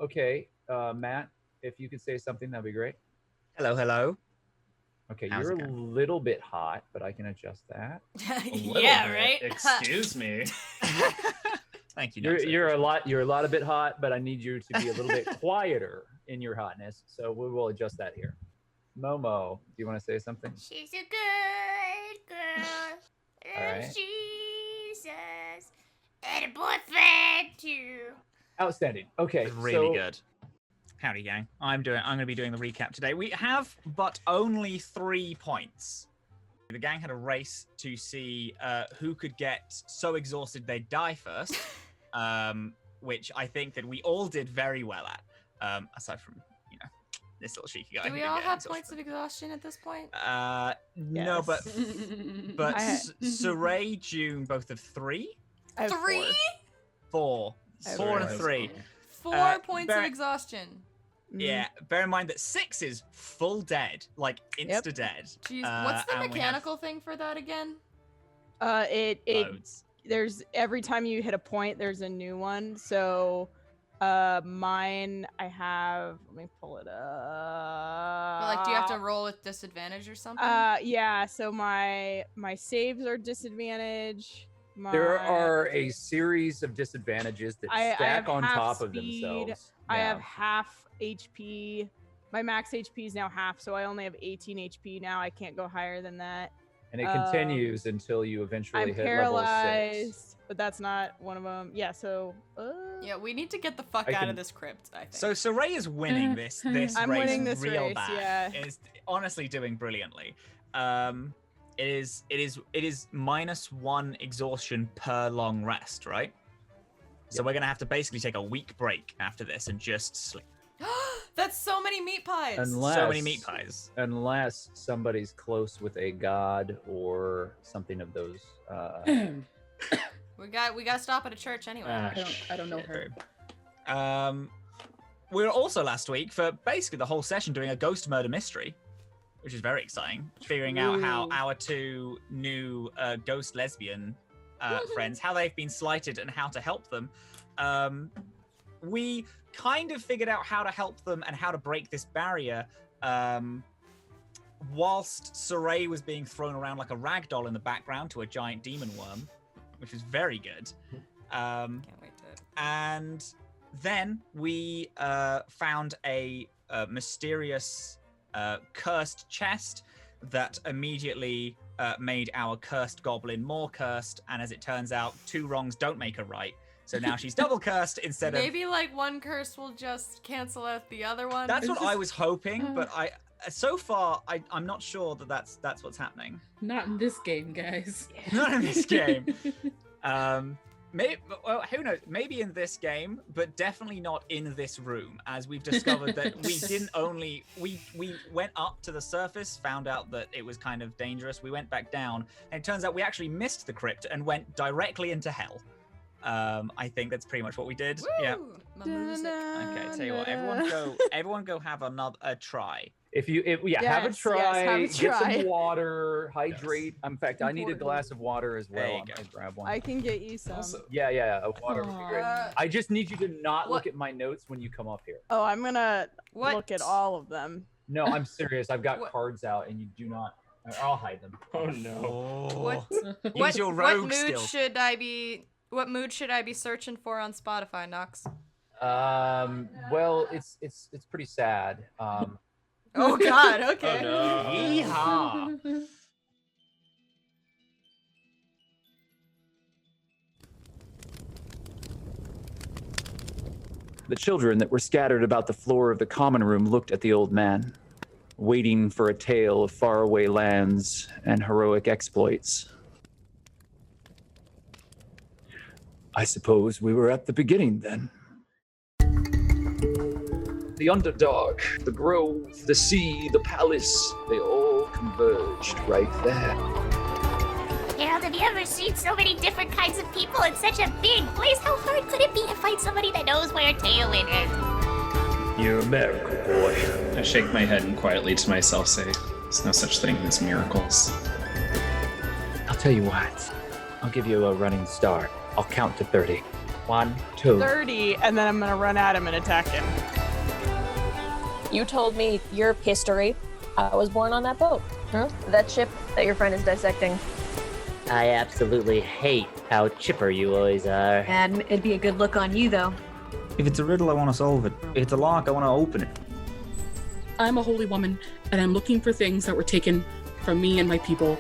Okay, Matt, if you could say something, that'd be great. Hello, hello. Okay, How's you're it a going? little bit hot, but I can adjust that. A little Yeah, bit. right? Excuse me. Thank you. You're a lot a bit hot, but I need you to be a little bit quieter in your hotness. So we will adjust that here. Momo, do you want to say something? She's a good girl. All right. Jesus. And a boyfriend, too. Outstanding. Okay, Really so good. Howdy, gang. I'm going to be doing the recap today. We have but only 3 points. The gang had a race to see who could get so exhausted they'd die first, which I think that we all did very well at, aside from, this little cheeky guy. Do we all have points of exhaustion at this point? No, but Saray, June, both have 3. I have 3? 4. I have 4 and four. 3. 4 points of exhaustion. Yeah, bear in mind that 6 is full dead, like insta-dead. Jeez, what's the and we have mechanical thing for that again? loads. There's every time you hit a point, there's a new one. So, mine I have. Let me pull it up. But, like, do you have to roll with disadvantage or something? Yeah. So my saves are disadvantage. there are a series of disadvantages that I stack have on half top of speed. themselves. I Yeah. have half HP. My max HP is now half, so I only have 18 HP now. I can't go higher than that. And it continues until you eventually I'm hit level 6. paralyzed, but that's not one of them. Yeah, so yeah, we need to get the fuck I out can- of this crypt, I think. So Saray is winning this I'm race winning this real race, bad. yeah. Is honestly doing brilliantly. It is -1 exhaustion per long rest, right? So we're gonna have to basically take a week break after this and just sleep. That's so many meat pies. So many meat pies. Unless somebody's close with a god or something of those. We got to stop at a church anyway. I don't know her. We were also last week for basically the whole session doing a ghost murder mystery, which is very exciting. Figuring out how our 2 new ghost lesbian friends, how they've been slighted and how to help them. We kind of figured out how to help them and how to break this barrier whilst Saray was being thrown around like a rag doll in the background to a giant demon worm, which was very good. Can't wait to... And then we found a mysterious cursed chest that immediately made our cursed goblin more cursed. And as it turns out, 2 wrongs don't make a right. So now she's double cursed instead of... Maybe, like, one curse will just cancel out the other one. That's what I was hoping, but so far I'm not sure that that's what's happening. Not in this game, guys. Not in this game. Maybe, well, who knows? Maybe in this game, but definitely not in this room, as we've discovered that we didn't only... We went up to the surface, found out that it was kind of dangerous. We went back down, and it turns out we actually missed the crypt and went directly into hell. I think that's pretty much what we did. Woo! Yeah. My music. Okay, tell you what, everyone go have a try. Have a Yes, try, have a get try. some water, hydrate. In fact, I need a Important. glass of water as well. There you I'm go. gonna grab one. I can get you some. Also, Yeah, water would be great. I just need you to not What- look at my notes when you come up here. Oh, I'm gonna What? look at all of them. No, I'm serious. I've got What- cards out, and you do not. I'll hide them. oh no. Oh. What, your what rogue mood skill. should I be... What mood should I be searching for on Spotify, Nox? Well, it's pretty sad. Oh God, okay. Oh no. Yeehaw. The children that were scattered about the floor of the common room looked at the old man, waiting for a tale of faraway lands and heroic exploits. I suppose we were at the beginning then. The underdark, the grove, the sea, the palace, they all converged right there. Harold, have you ever seen so many different kinds of people in such a big place? How hard could it be to find somebody that knows where Tailwind is? You're a miracle, boy. I shake my head and quietly to myself say, there's no such thing as miracles. I'll tell you what. I'll give you a running start. I'll count to 30. 1, 2. 30, and then I'm gonna run at him and attack him. You told me your history. I was born on that boat. Huh? That ship that your friend is dissecting. I absolutely hate how chipper you always are. And it'd be a good look on you, though. If it's a riddle, I want to solve it. If it's a lock, I want to open it. I'm a holy woman, and I'm looking for things that were taken from me and my people.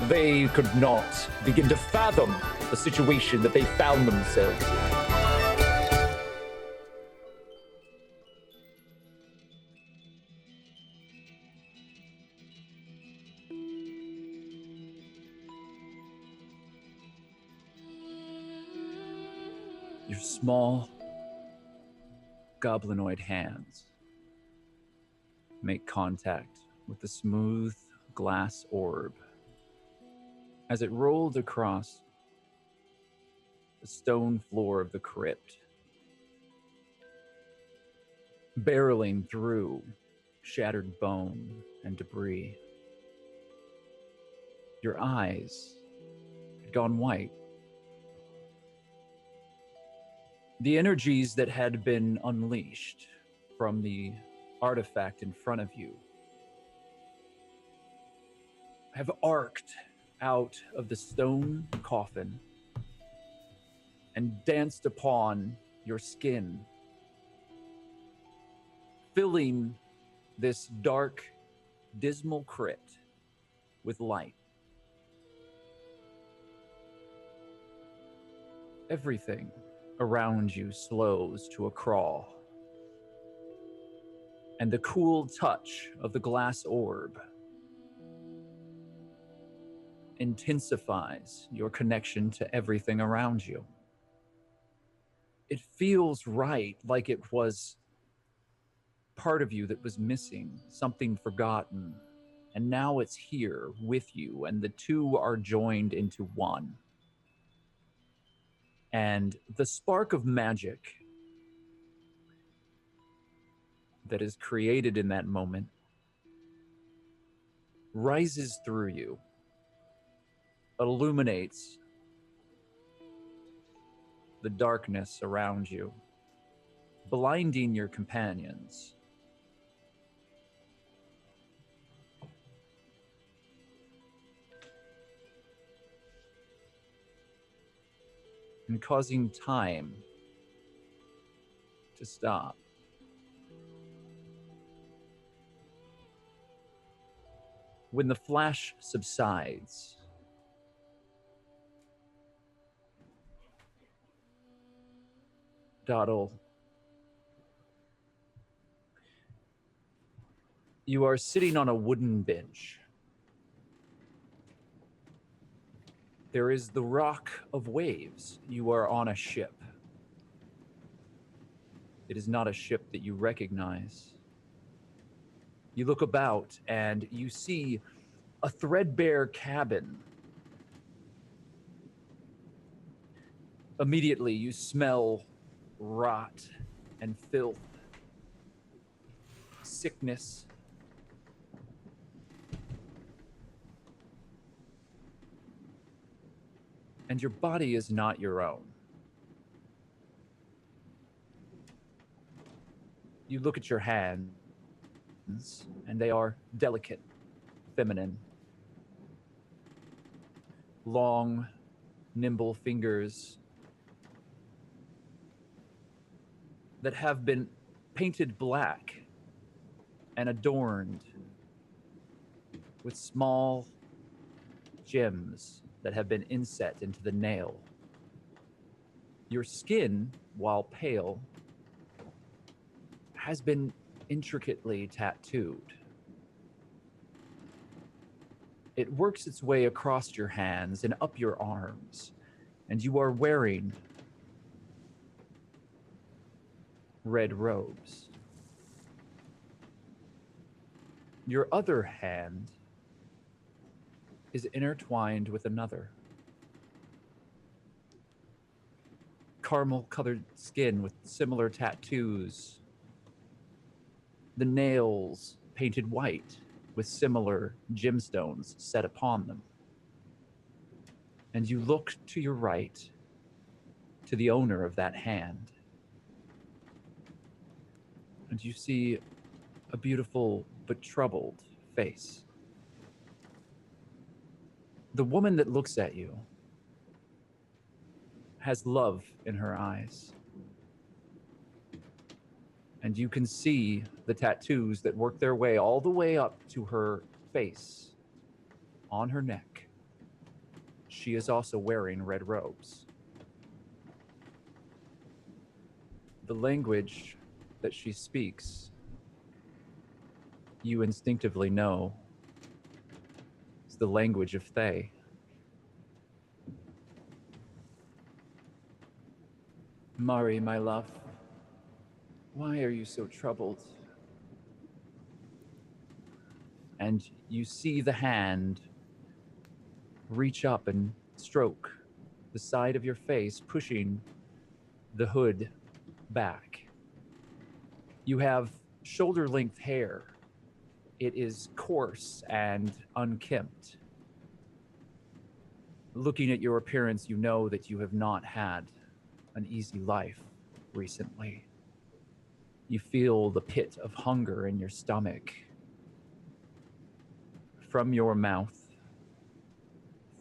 They could not begin to fathom the situation that they found themselves in. Your small, goblinoid hands make contact with the smooth glass orb as it rolled across the stone floor of the crypt, barreling through shattered bone and debris. Your eyes had gone white. The energies that had been unleashed from the artifact in front of you have arced out of the stone coffin and danced upon your skin, filling this dark, dismal crypt with light. Everything around you slows to a crawl, and the cool touch of the glass orb intensifies your connection to everything around you. It feels right, like it was part of you that was missing, something forgotten, and now it's here with you, and the two are joined into one. And the spark of magic that is created in that moment rises through you, illuminates the darkness around you, blinding your companions. And causing time to stop. When the flash subsides, Doddle, you are sitting on a wooden bench. There is the rock of waves. You are on a ship. It is not a ship that you recognize. You look about and you see a threadbare cabin. Immediately, you smell rot and filth, sickness. And your body is not your own. You look at your hands, and they are delicate, feminine. Long, nimble fingers that have been painted black and adorned with small gems that have been inset into the nail. Your skin, while pale, has been intricately tattooed. It works its way across your hands and up your arms, and you are wearing red robes. Your other hand is intertwined with another. Caramel-colored skin with similar tattoos. The nails painted white with similar gemstones set upon them. And you look to your right, to the owner of that hand. And you see a beautiful but troubled face. The woman that looks at you has love in her eyes. And you can see the tattoos that work their way all the way up to her face, on her neck. She is also wearing red robes. The language that she speaks, you instinctively know, is the language of Thay. Mari, my love, why are you so troubled? And you see the hand reach up and stroke the side of your face, pushing the hood back. You have shoulder-length hair. It is coarse and unkempt. Looking at your appearance, you know that you have not had an easy life recently. You feel the pit of hunger in your stomach. From your mouth,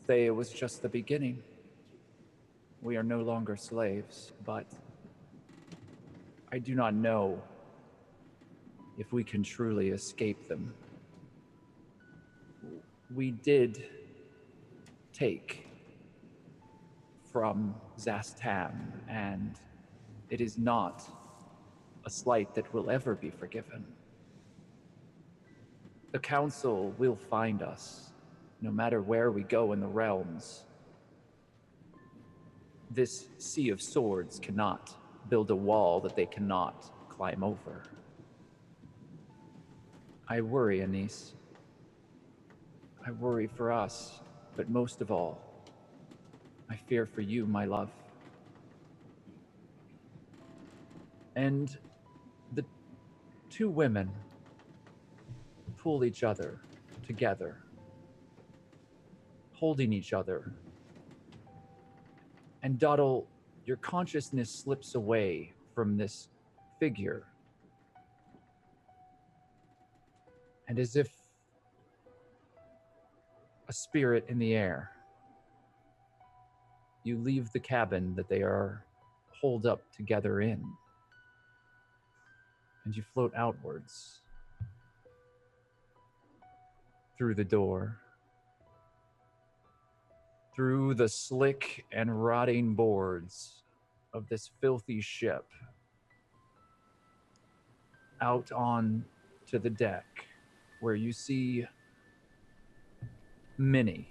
Thea was just the beginning. We are no longer slaves, but I do not know if we can truly escape them. We did take from Zastam, and it is not a slight that will ever be forgiven. The council will find us, no matter where we go in the realms. This sea of swords cannot build a wall that they cannot climb over. I worry, Anise. I worry for us, but most of all, I fear for you, my love. And the two women pull each other together, holding each other. And Doddle, your consciousness slips away from this figure. And as if a spirit in the air, you leave the cabin that they are holed up together in, and you float outwards through the door, through the slick and rotting boards of this filthy ship, out on to the deck, where you see many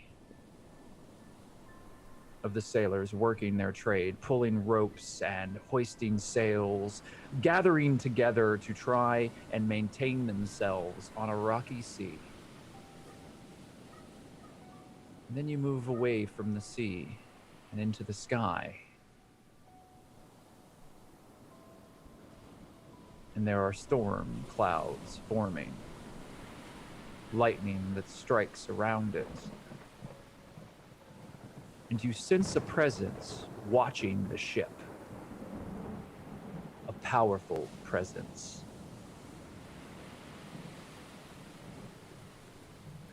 of the sailors working their trade, pulling ropes and hoisting sails, gathering together to try and maintain themselves on a rocky sea. And then you move away from the sea and into the sky. And there are storm clouds forming, lightning that strikes around it. And you sense a presence watching the ship. A powerful presence.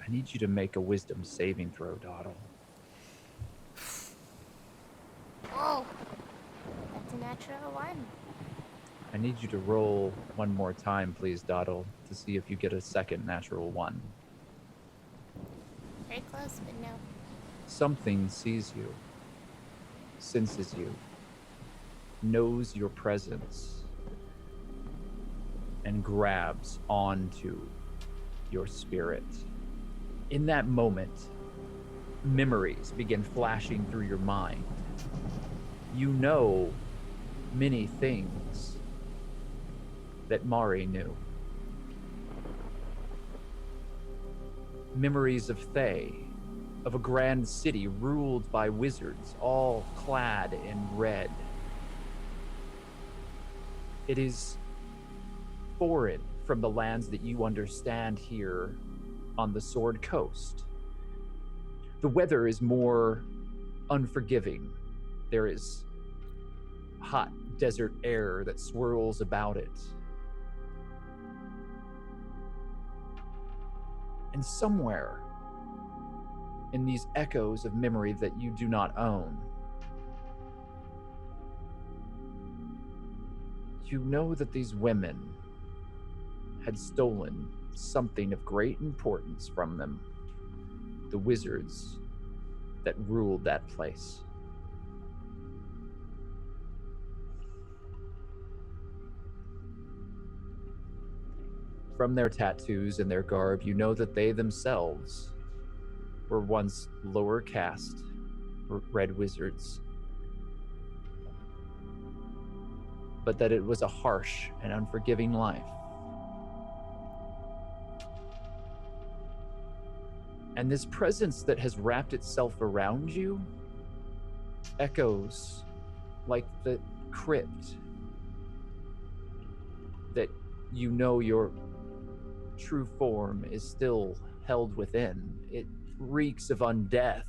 I need you to make a wisdom saving throw, Doddle. Whoa. That's a natural one. I need you to roll one more time, please, Doddle, to see if you get a second natural one. Very close, but no. Something sees you, senses you, knows your presence, and grabs onto your spirit. In that moment, memories begin flashing through your mind. You know many things that Mari knew. Memories of Thay, of a grand city ruled by wizards, all clad in red. It is foreign from the lands that you understand here on the Sword Coast. The weather is more unforgiving. There is hot desert air that swirls about it. And somewhere in these echoes of memory that you do not own, you know that these women had stolen something of great importance from them, the wizards that ruled that place. From their tattoos and their garb, you know that they themselves were once lower caste red wizards, but that it was a harsh and unforgiving life. And this presence that has wrapped itself around you echoes like the crypt that you know your true form is still held within. It reeks of undeath,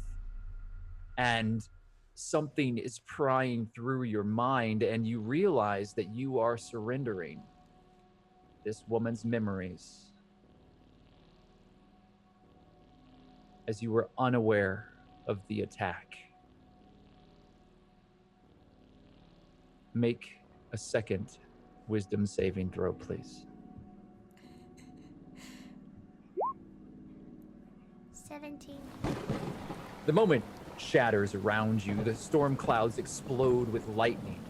and something is prying through your mind, and you realize that you are surrendering this woman's memories as you were unaware of the attack. Make a second wisdom saving throw, please. 17. The moment shatters around you, the storm clouds explode with lightning.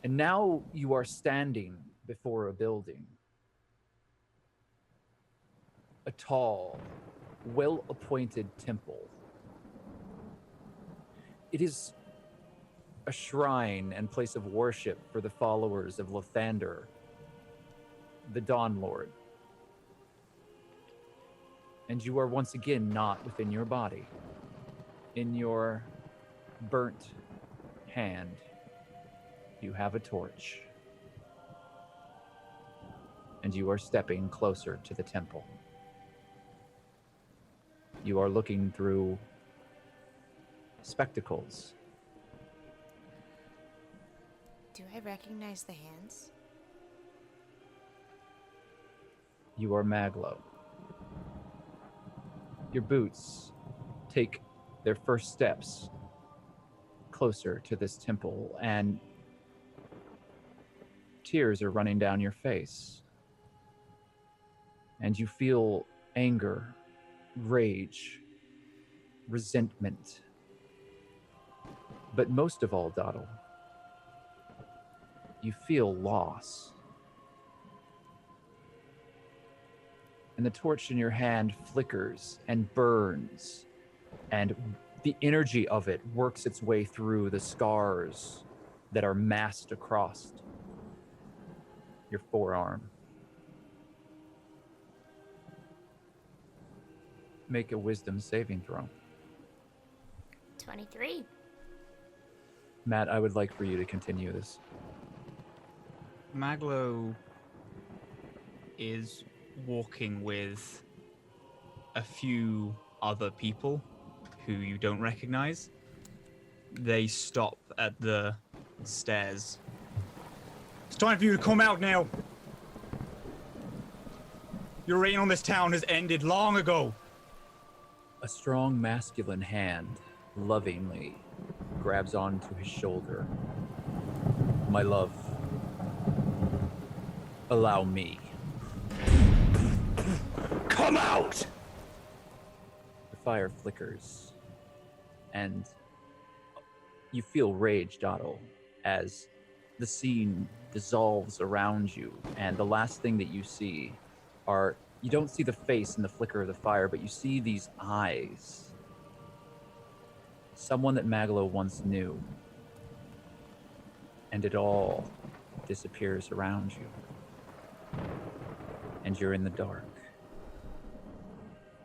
And now you are standing before a building. A tall, well-appointed temple. It is a shrine and place of worship for the followers of Lathander, the Dawn Lord. And you are once again not within your body. In your burnt hand, you have a torch. And you are stepping closer to the temple. You are looking through spectacles. Do I recognize the hands? You are MacLeod. Your boots take their first steps closer to this temple, and tears are running down your face. And you feel anger, rage, resentment. But most of all, Doddle, you feel loss. And the torch in your hand flickers and burns, and the energy of it works its way through the scars that are massed across your forearm. Make a wisdom saving throw. 23. Matt, I would like for you to continue this. MacLeod is walking with a few other people who you don't recognize. They stop at the stairs. It's time for you to come out now. Your reign on this town has ended long ago. A strong masculine hand lovingly grabs onto his shoulder. My love, allow me. Come out! The fire flickers, and you feel rage, Doddle, as the scene dissolves around you, and the last thing that you see are, you don't see the face in the flicker of the fire, but you see these eyes. Someone that MacLeod once knew, and it all disappears around you. And you're in the dark.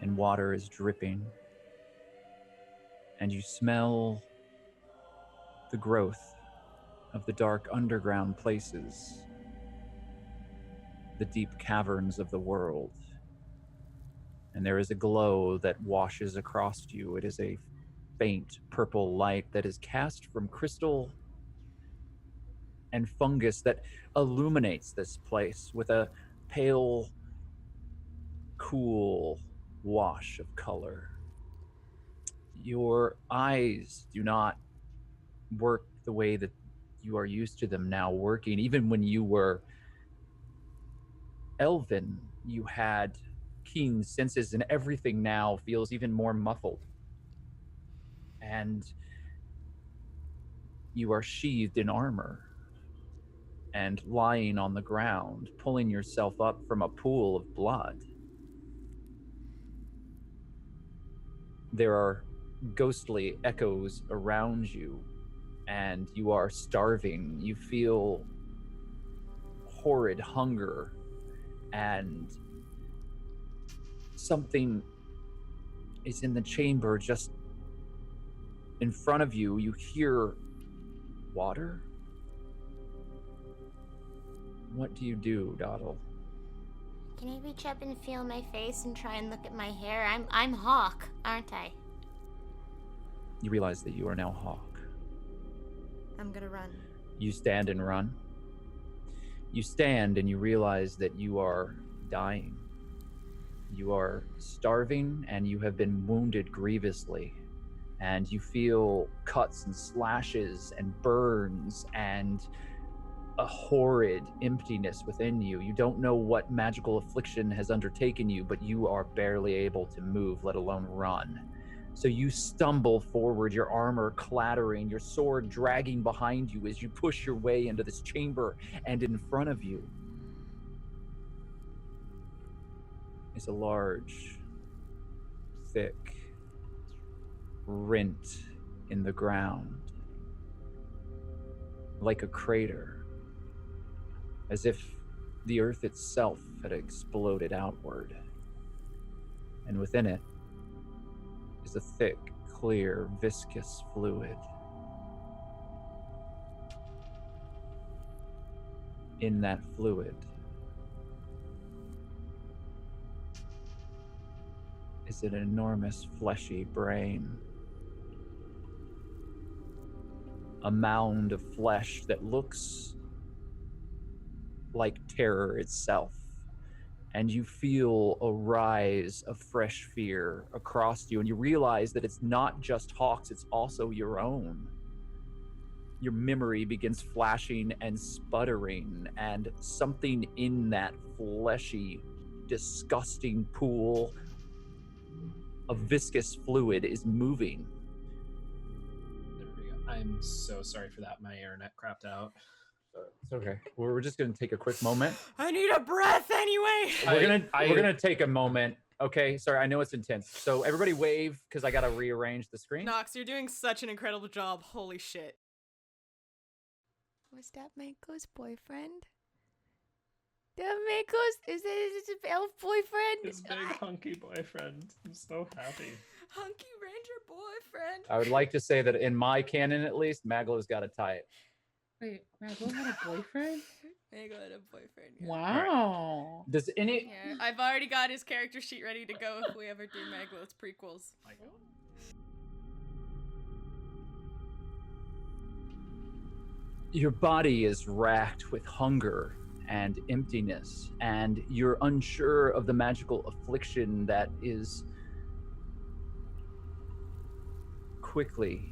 And water is dripping. And you smell the growth of the dark underground places, the deep caverns of the world. And there is a glow that washes across you. It is a faint purple light that is cast from crystal and fungus that illuminates this place with a pale, cool wash of color. Your eyes do not work the way that you are used to them now working. Even when you were elven, you had keen senses, and everything now feels even more muffled. And you are sheathed in armor and lying on the ground, pulling yourself up from a pool of blood. There are ghostly echoes around you, and you are starving. You feel horrid hunger, and something is in the chamber just in front of you. You hear water. What do you do, Doddle? Can I reach up and feel my face and try and look at my hair? I'm Hawk, aren't I? You realize that you are now Hawk. I'm gonna run. You stand and run. You stand and you realize that you are dying. You are starving and you have been wounded grievously. And you feel cuts and slashes and burns and a horrid emptiness within you. You don't know what magical affliction has undertaken you, but you are barely able to move, let alone run. So you stumble forward, your armor clattering, your sword dragging behind you as you push your way into this chamber, and in front of you is a large, thick rent in the ground, like a crater, as if the earth itself had exploded outward. And within it is a thick, clear, viscous fluid. In that fluid is an enormous fleshy brain. A mound of flesh that looks like terror itself. And you feel a rise of fresh fear across you, and you realize that it's not just Hawk's, it's also your own. Your memory begins flashing and sputtering, and something in that fleshy, disgusting pool of viscous fluid is moving. There we go. I'm so sorry for that. My internet crapped out. It's okay. We're just gonna take a quick moment. I need a breath anyway. We're gonna take a moment. Okay, sorry, I know it's intense. So everybody wave, because I gotta rearrange the screen. Nox, you're doing such an incredible job. Holy shit. Was that Mako's boyfriend? That Mako's is it his elf boyfriend? His big hunky boyfriend. I'm so happy. Hunky Ranger boyfriend. I would like to say that in my canon, at least, MacLeod's got a type. Wait, MacLeod had a boyfriend? Mago had a boyfriend. Yeah. Wow. Does any... Yeah, I've already got his character sheet ready to go if we ever do MacLeod's prequels. My God. Your body is racked with hunger and emptiness, and you're unsure of the magical affliction that is quickly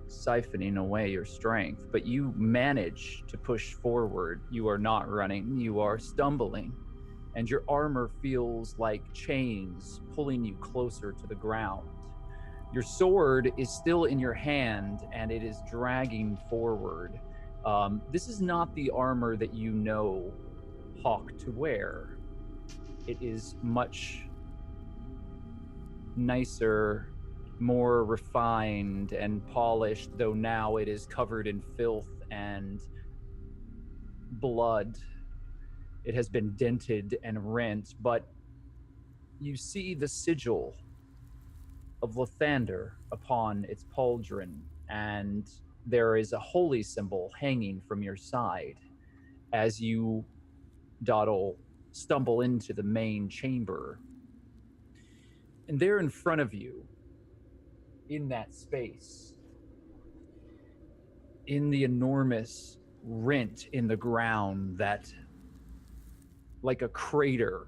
siphoning away your strength, but you manage to push forward. You are not running, you are stumbling, and your armor feels like chains pulling you closer to the ground. Your sword is still in your hand, and it is dragging forward. This is not the armor that you know Hawk to wear. It is much nicer, more refined and polished, though now it is covered in filth and blood. It has been dented and rent, but you see the sigil of Lathander upon its pauldron, and there is a holy symbol hanging from your side as you, Doddle, stumble into the main chamber. And there in front of you in that space, in the enormous rent in the ground that, like a crater,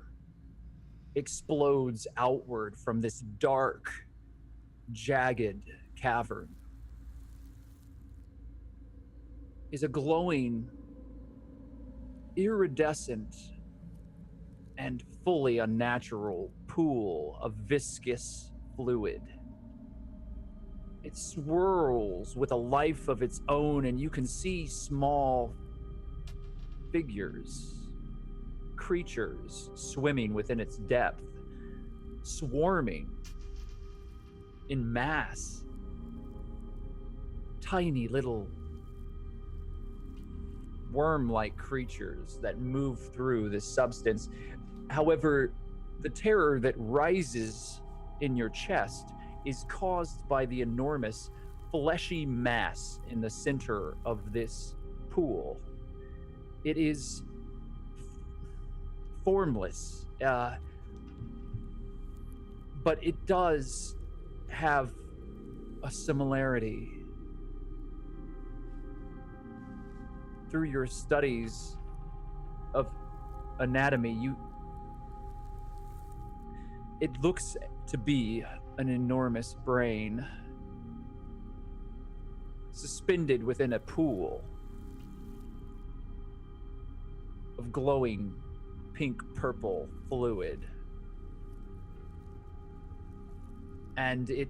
explodes outward from this dark, jagged cavern, is a glowing, iridescent, and fully unnatural pool of viscous fluid. It swirls with a life of its own, and you can see small figures, creatures swimming within its depth, swarming in mass. Tiny little worm-like creatures that move through this substance. However, the terror that rises in your chest is caused by the enormous fleshy mass in the center of this pool. It is formless, but it does have a similarity. Through your studies of anatomy, it looks to be an enormous brain suspended within a pool of glowing pink-purple fluid. And it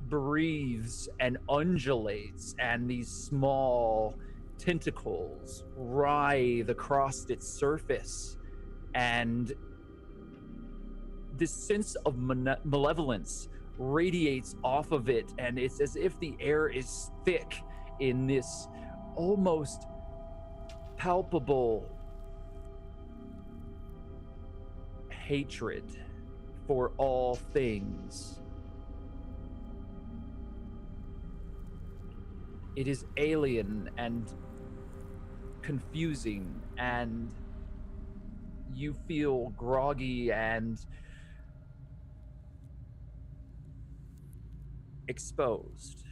breathes and undulates, and these small tentacles writhe across its surface, and this sense of malevolence radiates off of it, and it's as if the air is thick in this almost palpable hatred for all things. It is alien and confusing, and you feel groggy and exposed.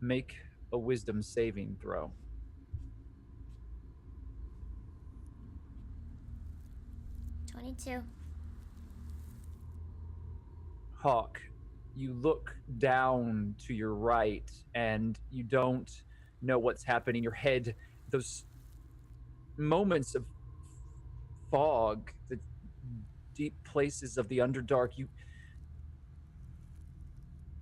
Make a wisdom saving throw. $22. Hawk, you look down to your right and you don't know what's happening. Your head, those moments of fog, the deep places of the underdark,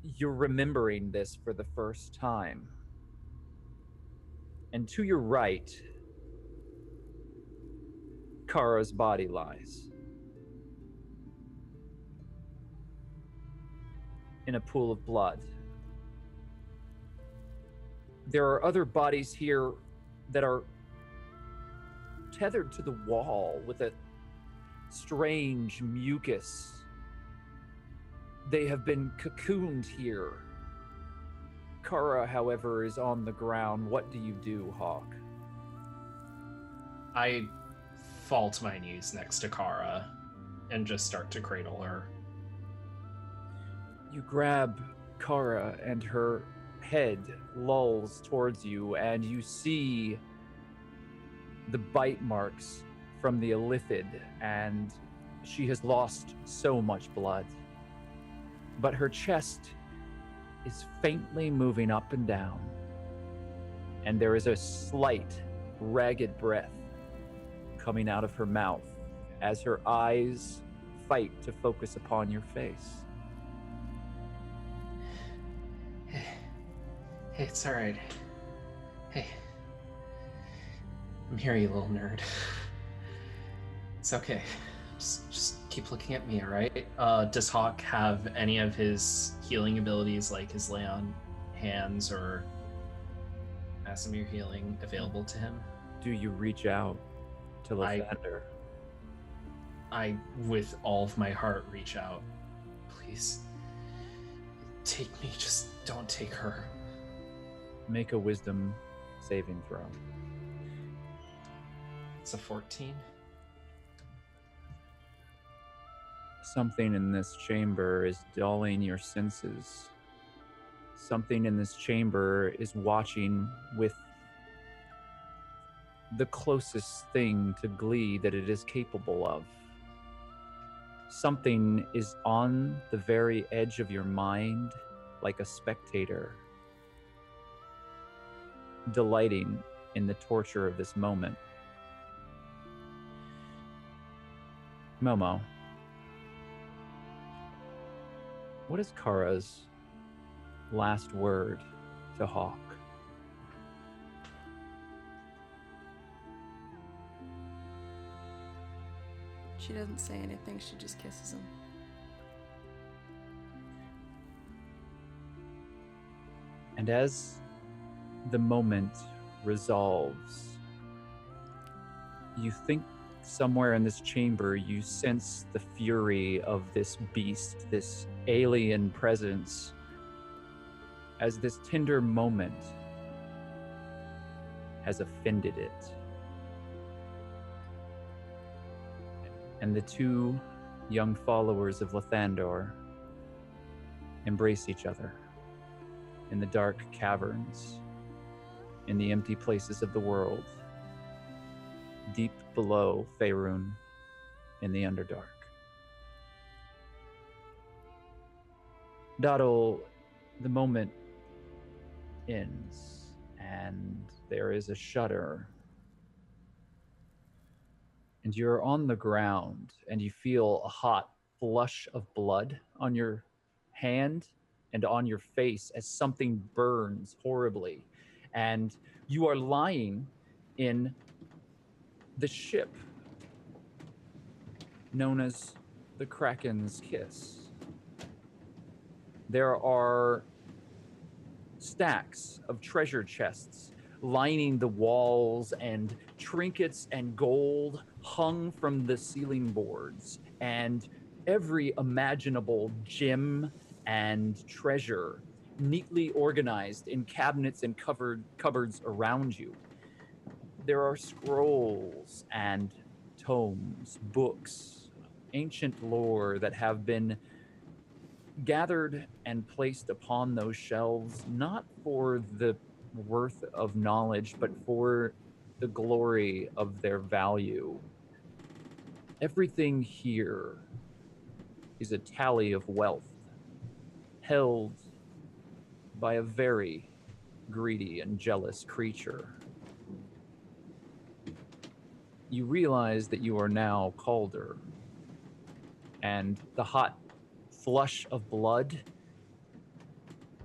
you're remembering this for the first time. And to your right, Kara's body lies in a pool of blood. There are other bodies here that are tethered to the wall with a strange mucus. They have been cocooned here. Kara, however, is on the ground. What do you do, Hawk? I fall to my knees next to Kara and just start to cradle her. You grab Kara and her head lolls towards you, and you see the bite marks from the illithid, and she has lost so much blood. But her chest is faintly moving up and down, and there is a slight, ragged breath coming out of her mouth as her eyes fight to focus upon your face. Hey, it's alright. Hey. I'm here, you little nerd. It's okay. Just keep looking at me, alright? Does Hawk have any of his healing abilities, like his lay on hands or Asimir healing, available to him? Do you reach out to Lathander? I, with all of my heart, reach out. Please, take me, just don't take her. Make a wisdom saving throw. It's a 14. Something in this chamber is dulling your senses. Something in this chamber is watching with the closest thing to glee that it is capable of. Something is on the very edge of your mind, like a spectator, delighting in the torture of this moment. Momo, what is Kara's last word to Hawk? She doesn't say anything, she just kisses him. And as the moment resolves, you think somewhere in this chamber you sense the fury of this beast, this alien presence, as this tender moment has offended it. And the two young followers of Lathandor embrace each other in the dark caverns, in the empty places of the world, deep below Faerun in the Underdark. Doddle, the moment ends, and there is a shudder. And you're on the ground, and you feel a hot flush of blood on your hand and on your face as something burns horribly. And you are lying in the ship known as the Kraken's Kiss. There are stacks of treasure chests lining the walls, and trinkets and gold hung from the ceiling boards, and every imaginable gem and treasure neatly organized in cabinets and cupboards around you. There are scrolls and tomes, books, ancient lore that have been gathered and placed upon those shelves, not for the worth of knowledge, but for the glory of their value. Everything here is a tally of wealth held by a very greedy and jealous creature. You realize that you are now Calder, and the hot flush of blood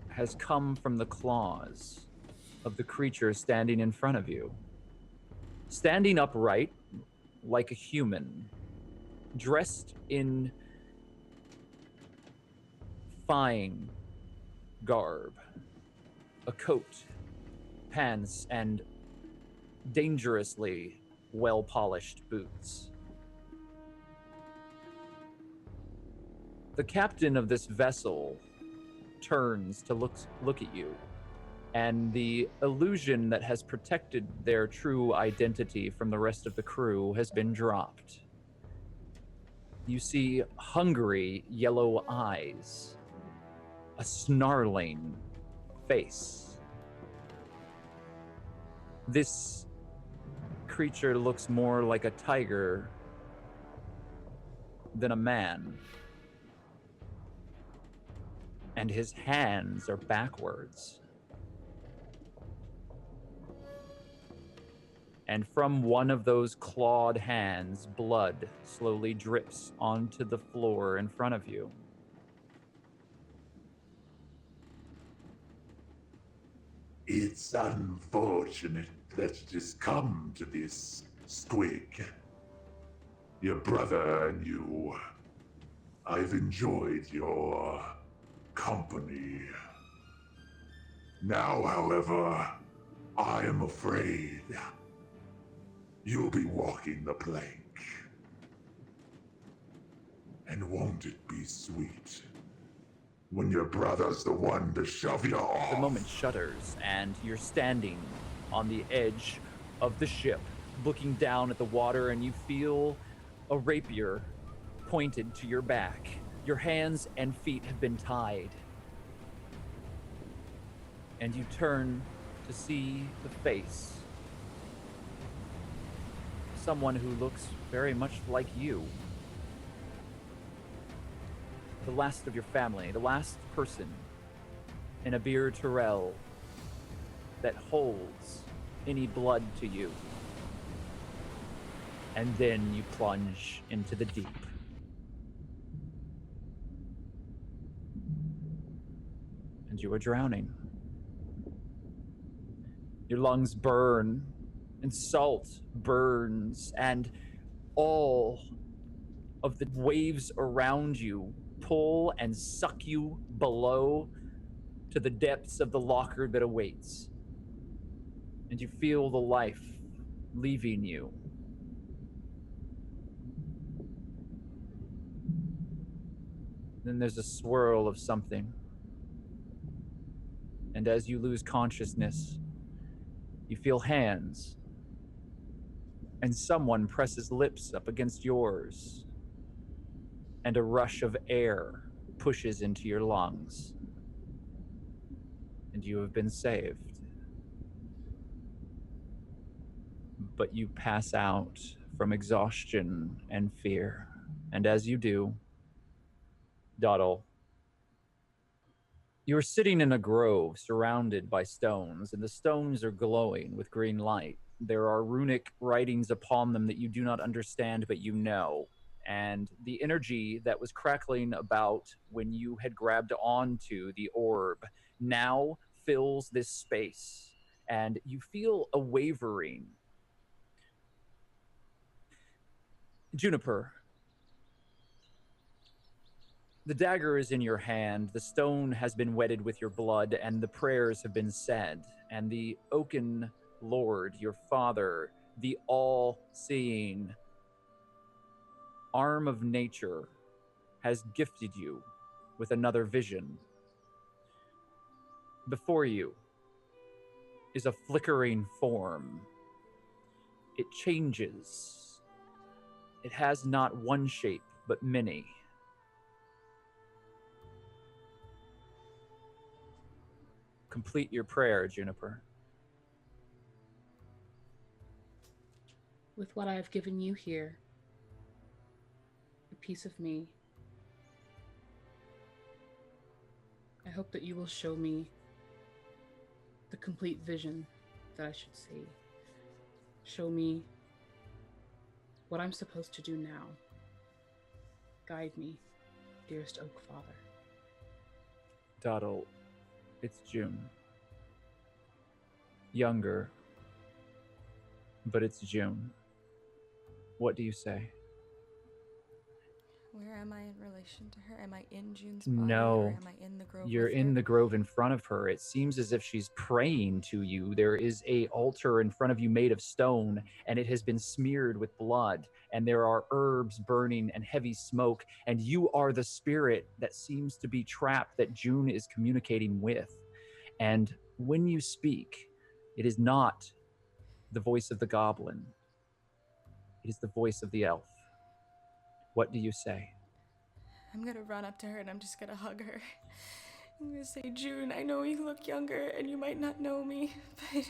has come from the claws of the creature standing in front of you. Standing upright like a human, dressed in fine garb, a coat, pants, and dangerously well-polished boots. The captain of this vessel turns to look at you, and the illusion that has protected their true identity from the rest of the crew has been dropped. You see hungry yellow eyes, a snarling face. This creature looks more like a tiger than a man. And his hands are backwards. And from one of those clawed hands, blood slowly drips onto the floor in front of you. It's unfortunate that it has come to this, Squig. Your brother and you. I've enjoyed your company. Now, however, I am afraid you'll be walking the plank. And won't it be sweet when your brother's the one to shove you off? The moment shudders, and you're standing on the edge of the ship, looking down at the water, and you feel a rapier pointed to your back. Your hands and feet have been tied. And you turn to see the face. Someone who looks very much like you. The last of your family, the last person in a beer Tyrell that holds any blood to you. And then you plunge into the deep. And you are drowning. Your lungs burn, and salt burns, and all of the waves around you pull and suck you below to the depths of the locker that awaits. And you feel the life leaving you. Then there's a swirl of something. And as you lose consciousness, you feel hands. And someone presses lips up against yours. And a rush of air pushes into your lungs. And you have been saved. But you pass out from exhaustion and fear. And as you do, Doddle, you're sitting in a grove surrounded by stones, and the stones are glowing with green light. There are runic writings upon them that you do not understand, but you know. And the energy that was crackling about when you had grabbed onto the orb now fills this space, and you feel a wavering. Juniper, the dagger is in your hand, the stone has been wetted with your blood, and the prayers have been said, and the Oaken Lord, your father, the all-seeing arm of nature, has gifted you with another vision. Before you is a flickering form. It changes. It has not one shape, but many. Complete your prayer, Juniper. With what I have given you here, a piece of me, I hope that you will show me the complete vision that I should see. Show me what I'm supposed to do now. Guide me, dearest Oak Father. Doddle, it's June. Younger, but it's June. What do you say? Where am I in relation to her? Am I in June's body? No. Or am I in the grove? You're with in her? the grove in front of her. It seems as if she's praying to you. There is a altar in front of you made of stone, and it has been smeared with blood, and there are herbs burning and heavy smoke, and you are the spirit that seems to be trapped that June is communicating with. And when you speak, it is not the voice of the goblin. It is the voice of the elf. What do you say? I'm gonna run up to her and I'm just gonna hug her. I'm gonna say, June, I know you look younger and you might not know me, but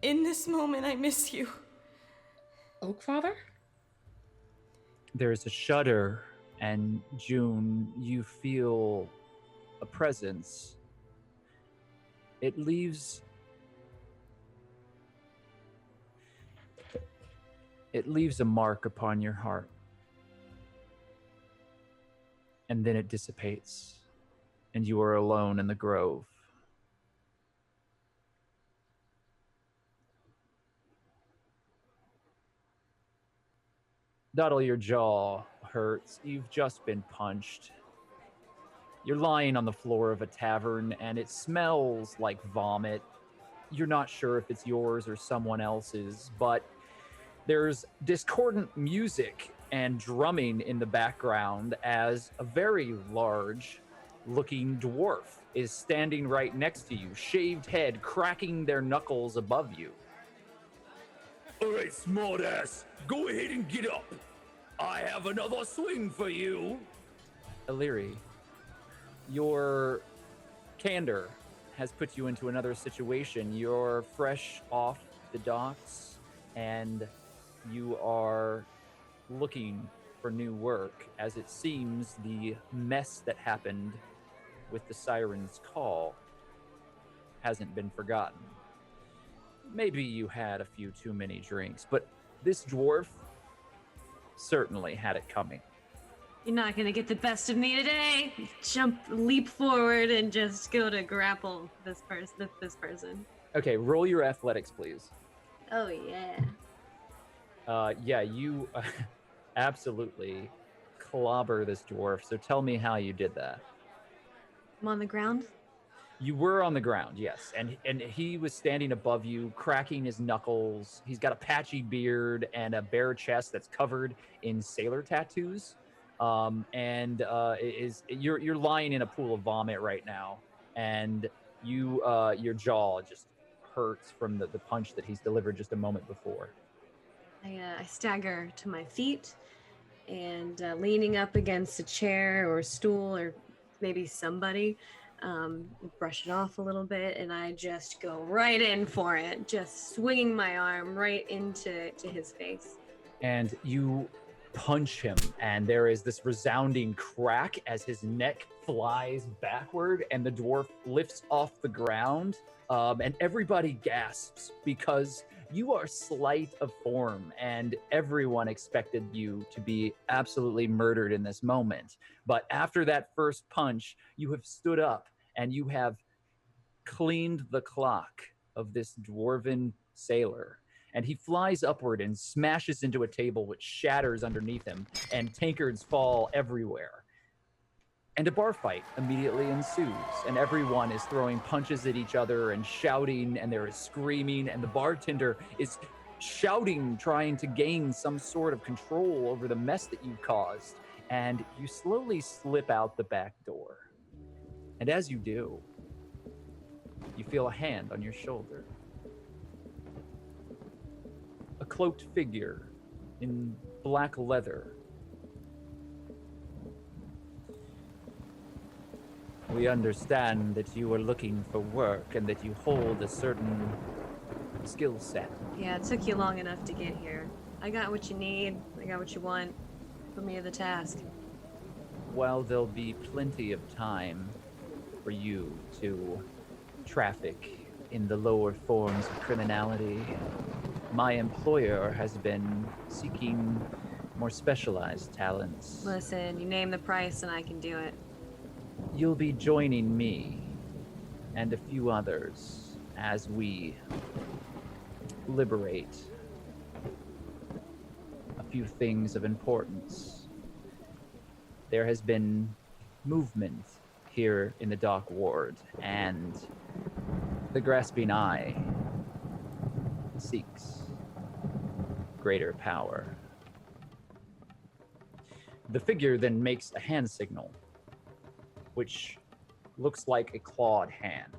in this moment, I miss you. Oak Father? There is a shudder, and June, you feel a presence. It leaves a mark upon your heart. And then it dissipates, and you are alone in the grove. Doddle, your jaw hurts. You've just been punched. You're lying on the floor of a tavern, and it smells like vomit. You're not sure if it's yours or someone else's, but there's discordant music and drumming in the background as a very large-looking dwarf is standing right next to you, shaved head, cracking their knuckles above you. All right, smartass, go ahead and get up. I have another swing for you. Illyri, your candor has put you into another situation. You're fresh off the docks, and you are looking for new work, as it seems the mess that happened with the Siren's Call hasn't been forgotten. Maybe you had a few too many drinks, but this dwarf certainly had it coming. You're not gonna get the best of me today. Leap forward, and just go to grapple this person. Okay, roll your athletics, please. Oh yeah. Yeah, you absolutely clobber this dwarf. So tell me how you did that. I'm on the ground. You were on the ground, yes, and he was standing above you, cracking his knuckles. He's got a patchy beard and a bare chest that's covered in sailor tattoos. You're lying in a pool of vomit right now, and your jaw just hurts from the punch that he's delivered just a moment before. I stagger to my feet, and leaning up against a chair or a stool or maybe somebody, brush it off a little bit, and I just go right in for it, just swinging my arm right into his face. And you punch him, and there is this resounding crack as his neck flies backward, and the dwarf lifts off the ground, and everybody gasps because you are slight of form, and everyone expected you to be absolutely murdered in this moment. But after that first punch, you have stood up, and you have cleaned the clock of this dwarven sailor. And he flies upward and smashes into a table, which shatters underneath him, and tankards fall everywhere. And a bar fight immediately ensues, and everyone is throwing punches at each other and shouting, and there is screaming, and the bartender is shouting, trying to gain some sort of control over the mess that you caused. And you slowly slip out the back door. And as you do, you feel a hand on your shoulder. A cloaked figure in black leather. We understand that you are looking for work and that you hold a certain skill set. Yeah, it took you long enough to get here. I got what you need. I got what you want. Put me to the task. While there'll be plenty of time for you to traffic in the lower forms of criminality, my employer has been seeking more specialized talents. Listen, you name the price and I can do it. You'll be joining me and a few others as we liberate a few things of importance. There has been movement here in the dock ward, and the grasping eye seeks greater power. The figure then makes a hand signal, which looks like a clawed hand.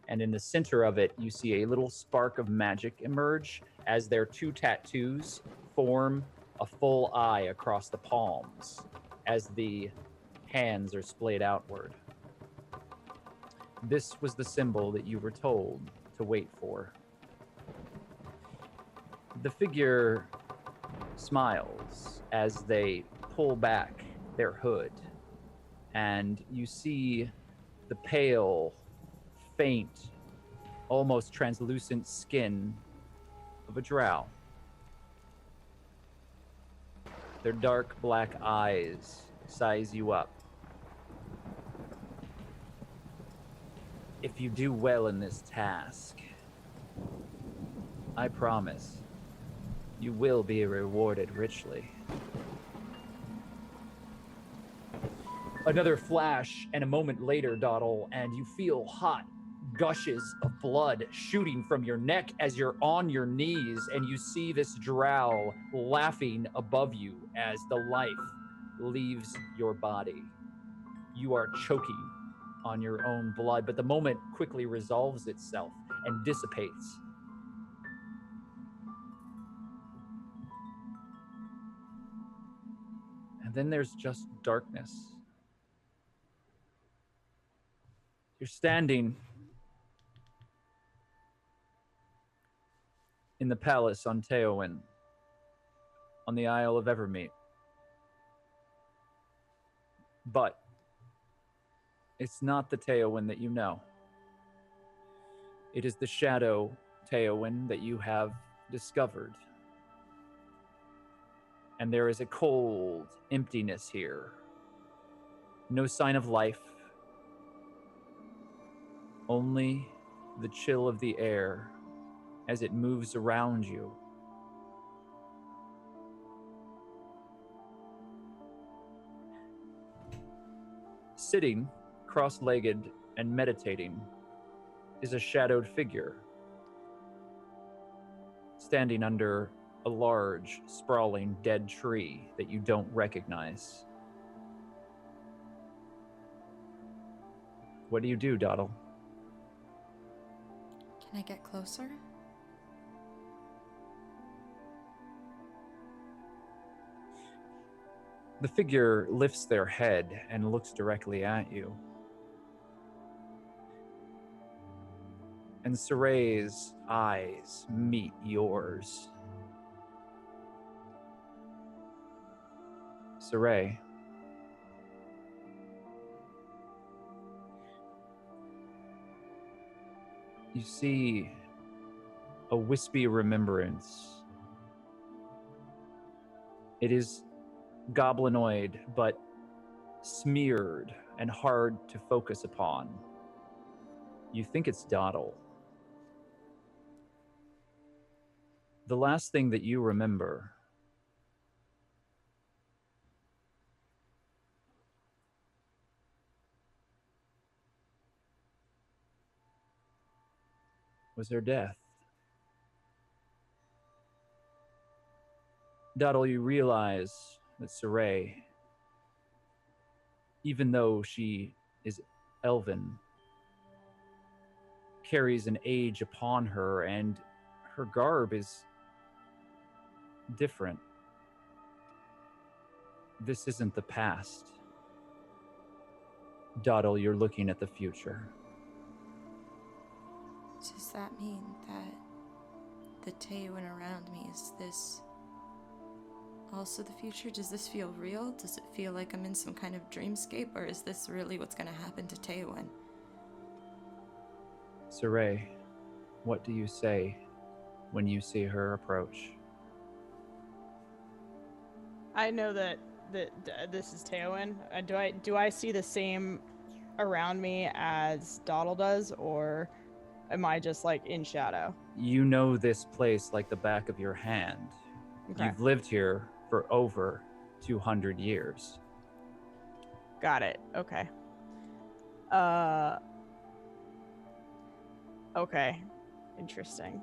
And in the center of it, you see a little spark of magic emerge as their two tattoos form a full eye across the palms as the hands are splayed outward. This was the symbol that you were told to wait for. The figure smiles as they pull back their hood, and you see the pale, faint, almost translucent skin of a drow. Their dark black eyes size you up. If you do well in this task, I promise you will be rewarded richly. Another flash, and a moment later, Doddle, and you feel hot gushes of blood shooting from your neck as you're on your knees, and you see this drow laughing above you as the life leaves your body. You are choking on your own blood, but the moment quickly resolves itself and dissipates. then there's just darkness. You're standing in the palace on Teowin, on the Isle of Evermeet. But it's not the Teowin that you know. It is the shadow Teowin that you have discovered. And there is a cold emptiness here. No sign of life. Only the chill of the air as it moves around you. Sitting cross-legged and meditating is a shadowed figure standing under a large, sprawling, dead tree that you don't recognize. What do you do, Doddle? Can I get closer? The figure lifts their head and looks directly at you. And Saray's eyes meet yours. Saray, you see a wispy remembrance. It is goblinoid, but smeared and hard to focus upon. You think it's Doddle. The last thing that you remember was her death. Doddle, you realize that Saray, even though she is elven, carries an age upon her, and her garb is different. This isn't the past. Doddle, you're looking at the future. Does that mean that the Teowin around me, is this also the future? Does this feel real? Does it feel like I'm in some kind of dreamscape, or is this really what's going to happen to Teowin? Saray, what do you say when you see her approach? I know that this is Teowin. Do I see the same around me as Doddle does, or am I just like in shadow? You know this place like the back of your hand. Okay. You've lived here for over 200 years. Got it. Okay. Okay. Interesting.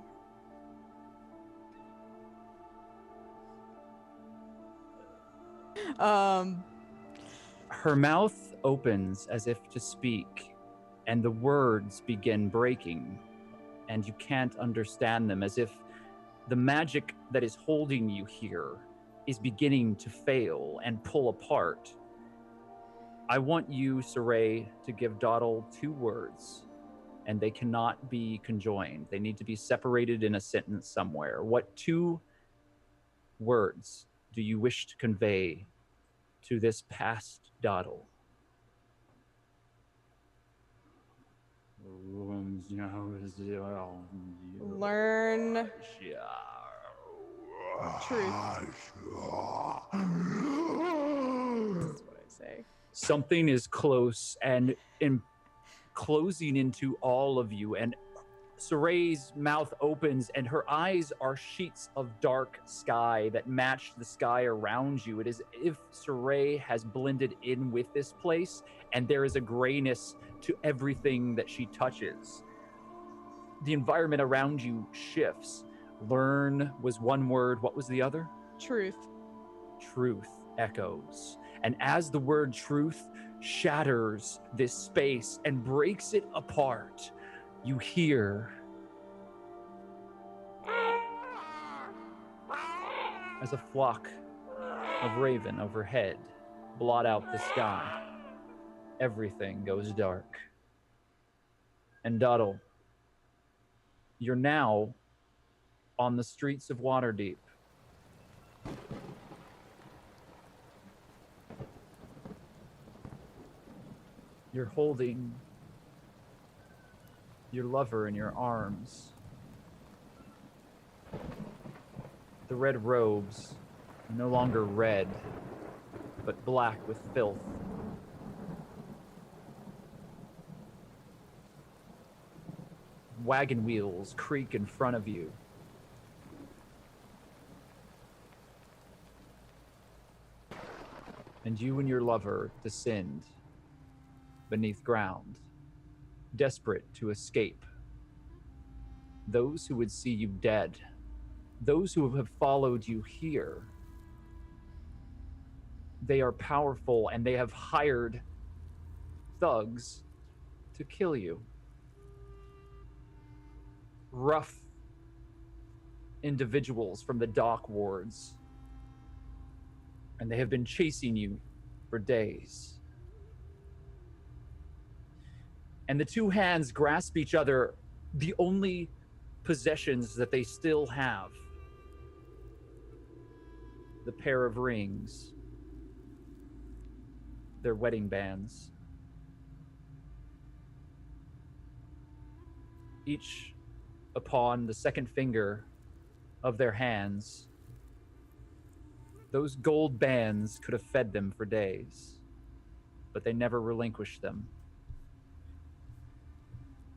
Her mouth opens as if to speak, and the words begin breaking, and you can't understand them, as if the magic that is holding you here is beginning to fail and pull apart. I want you, Saray, to give Doddle 2 words, and they cannot be conjoined. They need to be separated in a sentence somewhere. What 2 words do you wish to convey to this past Doddle? Learn truth. That's what I say. Something is close and closing into all of you, and Saray's mouth opens and her eyes are sheets of dark sky that match the sky around you. It is as if Saray has blended in with this place, and there is a grayness to everything that she touches. The environment around you shifts. Learn was one word. What was the other? Truth. Truth echoes. And as the word truth shatters this space and breaks it apart, you hear as a flock of raven overhead blot out the sky. Everything goes dark. And Doddle, you're now on the streets of Waterdeep. You're holding your lover in your arms. The red robes are no longer red, but black with filth. Wagon wheels creak in front of you. And you and your lover descend beneath ground, desperate to escape. Those who would see you dead, those who have followed you here, they are powerful and they have hired thugs to kill you. Rough individuals from the dock wards. And they have been chasing you for days. And the two hands grasp each other, the only possessions that they still have. The pair of rings, their wedding bands. Each upon the second finger of their hands. Those gold bands could have fed them for days, but they never relinquished them.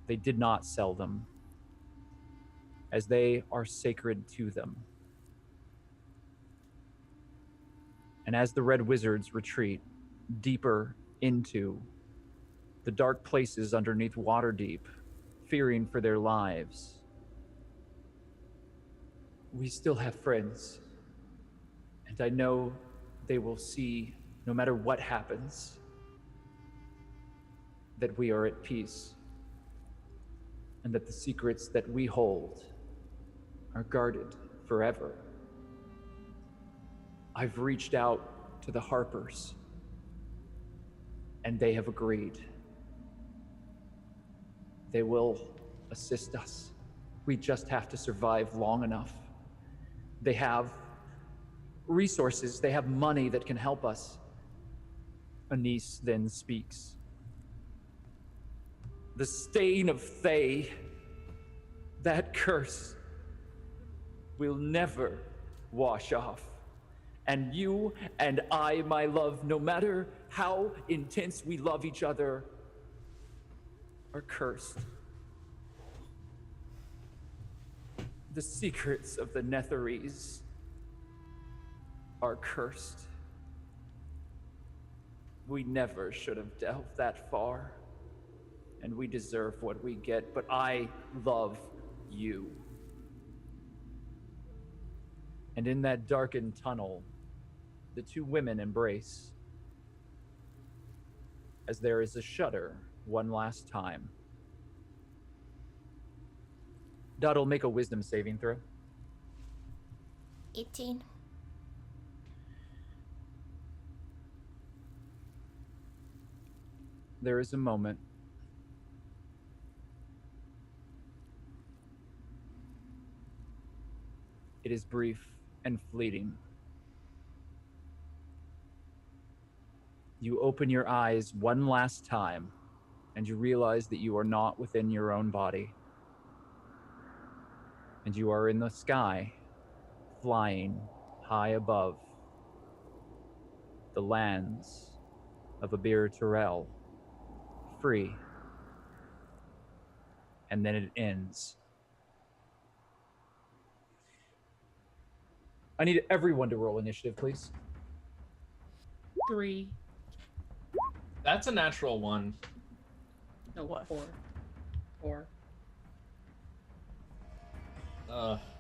They did not sell them, as they are sacred to them. And as the Red Wizards retreat deeper into the dark places underneath Waterdeep, fearing for their lives, we still have friends. And I know they will see, no matter what happens, that we are at peace. And that the secrets that we hold are guarded forever. I've reached out to the Harpers, and they have agreed. They will assist us. We just have to survive long enough. They have resources, they have money that can help us. Anise then speaks. The stain of Thay, that curse, will never wash off. And you and I, my love, no matter how intense we love each other, are cursed. The secrets of the Netherese are cursed. We never should have delved that far. And we deserve what we get, but I love you. And in that darkened tunnel, the two women embrace, as there is a shudder one last time. Doddle, make a wisdom saving throw. 18. There is a moment it is brief and fleeting. You open your eyes one last time, and you realize that you are not within your own body. And you are in the sky, flying high above the lands of Abir Terrell, free. And then it ends. I need everyone to roll initiative, please. 3. That's a natural 1. No, what? 4.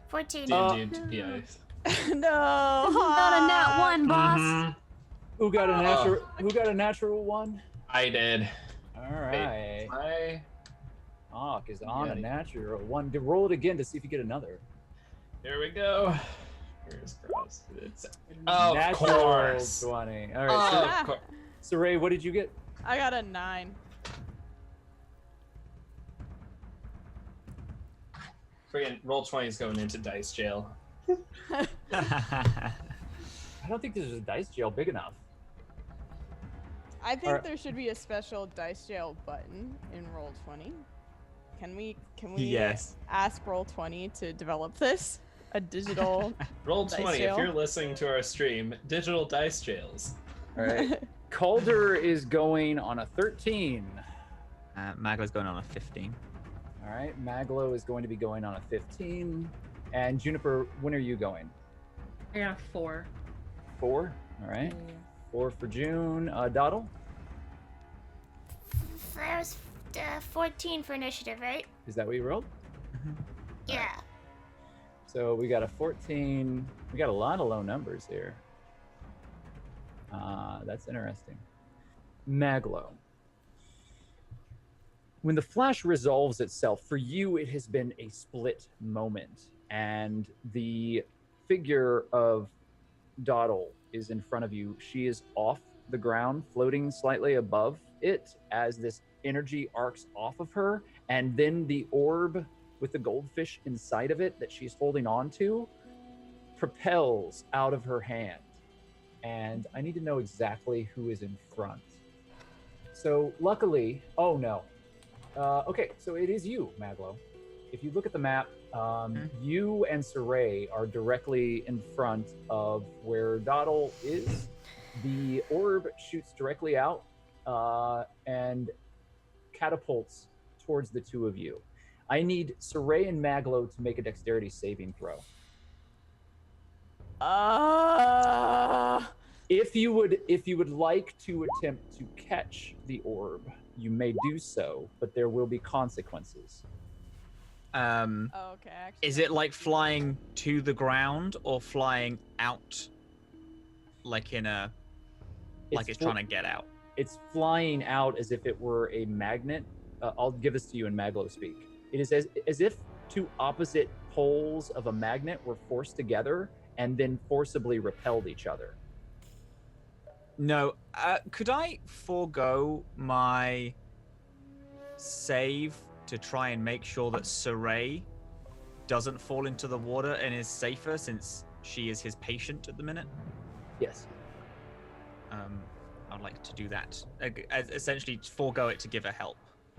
14. DMD. No. Not a nat 1, boss. Who got a natural 1? I did. All right. My Hawk is on a natural 1. Roll it again to see if you get another. Here we go. Fingers crossed. Of Natural course. 20. All right. Of course. So Ray, what did you get? I got a 9. Friggin' roll 20 is going into dice jail. I don't think there's a dice jail big enough. I think Alright. there should be a special dice jail button in Roll20. Can we Yes. ask Roll20 to develop this? A digital Roll dice 20 jail? if you're listening to our stream. Digital dice jails. All right. Calder is going on a 13. Magla's going on a 15. All right. Maglo is going to be going on a 15. And Juniper, when are you going? I got a 4. 4. All right. 4 for June. Doddle? That was 14 for initiative, right? Is that what you rolled? Yeah. So we got a 14. We got a lot of low numbers here. That's interesting. Maglo. When the flash resolves itself, for you, it has been a split moment. And the figure of Doddle is in front of you. She is off the ground, floating slightly above it as this energy arcs off of her. And then the orb with the goldfish inside of it that she's holding on to propels out of her hand. And I need to know exactly who is in front. So luckily, oh no. Okay, so it is you, Maglo. If you look at the map, you and Saray are directly in front of where Doddle is. The orb shoots directly out and catapults towards the two of you. I need Saray and Maglo to make a dexterity saving throw. If you would like to attempt to catch the orb, you may do so, but there will be consequences. Okay, actually. Is it like flying to the ground or flying out, like in a, like it's trying to get out? It's flying out as if it were a magnet. I'll give this to you in Maglo speak. It is as if two opposite poles of a magnet were forced together and then forcibly repelled each other. No. Could I forego my save to try and make sure that Saray doesn't fall into the water and is safer since she is his patient at the minute? Yes. I'd like to do that. Essentially, forego it to give her help.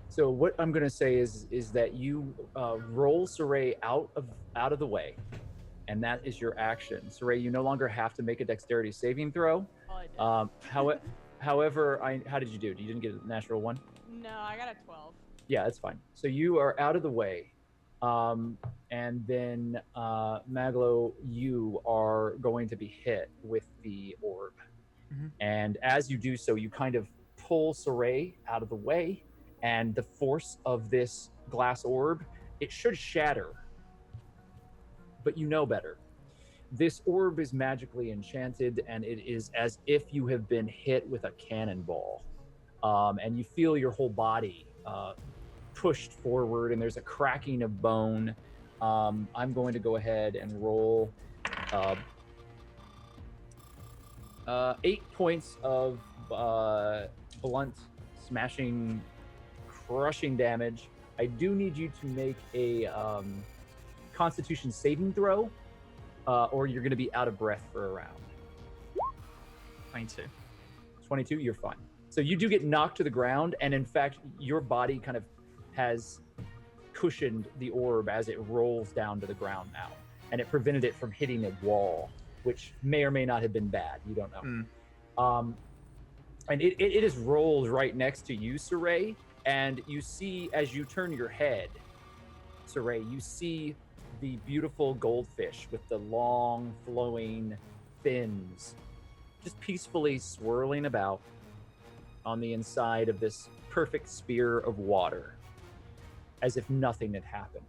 So what I'm going to say is that you roll Saray out of the way, and that is your action. Saray, you no longer have to make a dexterity saving throw. Oh, I did. However, how did you do? You didn't get a natural one? No, I got a 12. Yeah, that's fine. So you are out of the way, and then Maglo, you are going to be hit with the orb. Mm-hmm. And as you do so, you kind of pull Saray out of the way, and the force of this glass orb, it should shatter, but you know better. This orb is magically enchanted, and it is as if you have been hit with a cannonball. And you feel your whole body pushed forward, and there's a cracking of bone. I'm going to go ahead and roll 8 points of blunt, smashing, crushing damage. I do need you to make a Constitution saving throw, or you're going to be out of breath for a round. 22. 22, you're fine. So you do get knocked to the ground, and in fact, your body kind of has cushioned the orb as it rolls down to the ground now, and it prevented it from hitting a wall, which may or may not have been bad. You don't know. And it is rolled right next to you, Saray, and you see, as you turn your head, Saray, you see the beautiful goldfish with the long flowing fins just peacefully swirling about on the inside of this perfect spear of water, as if nothing had happened.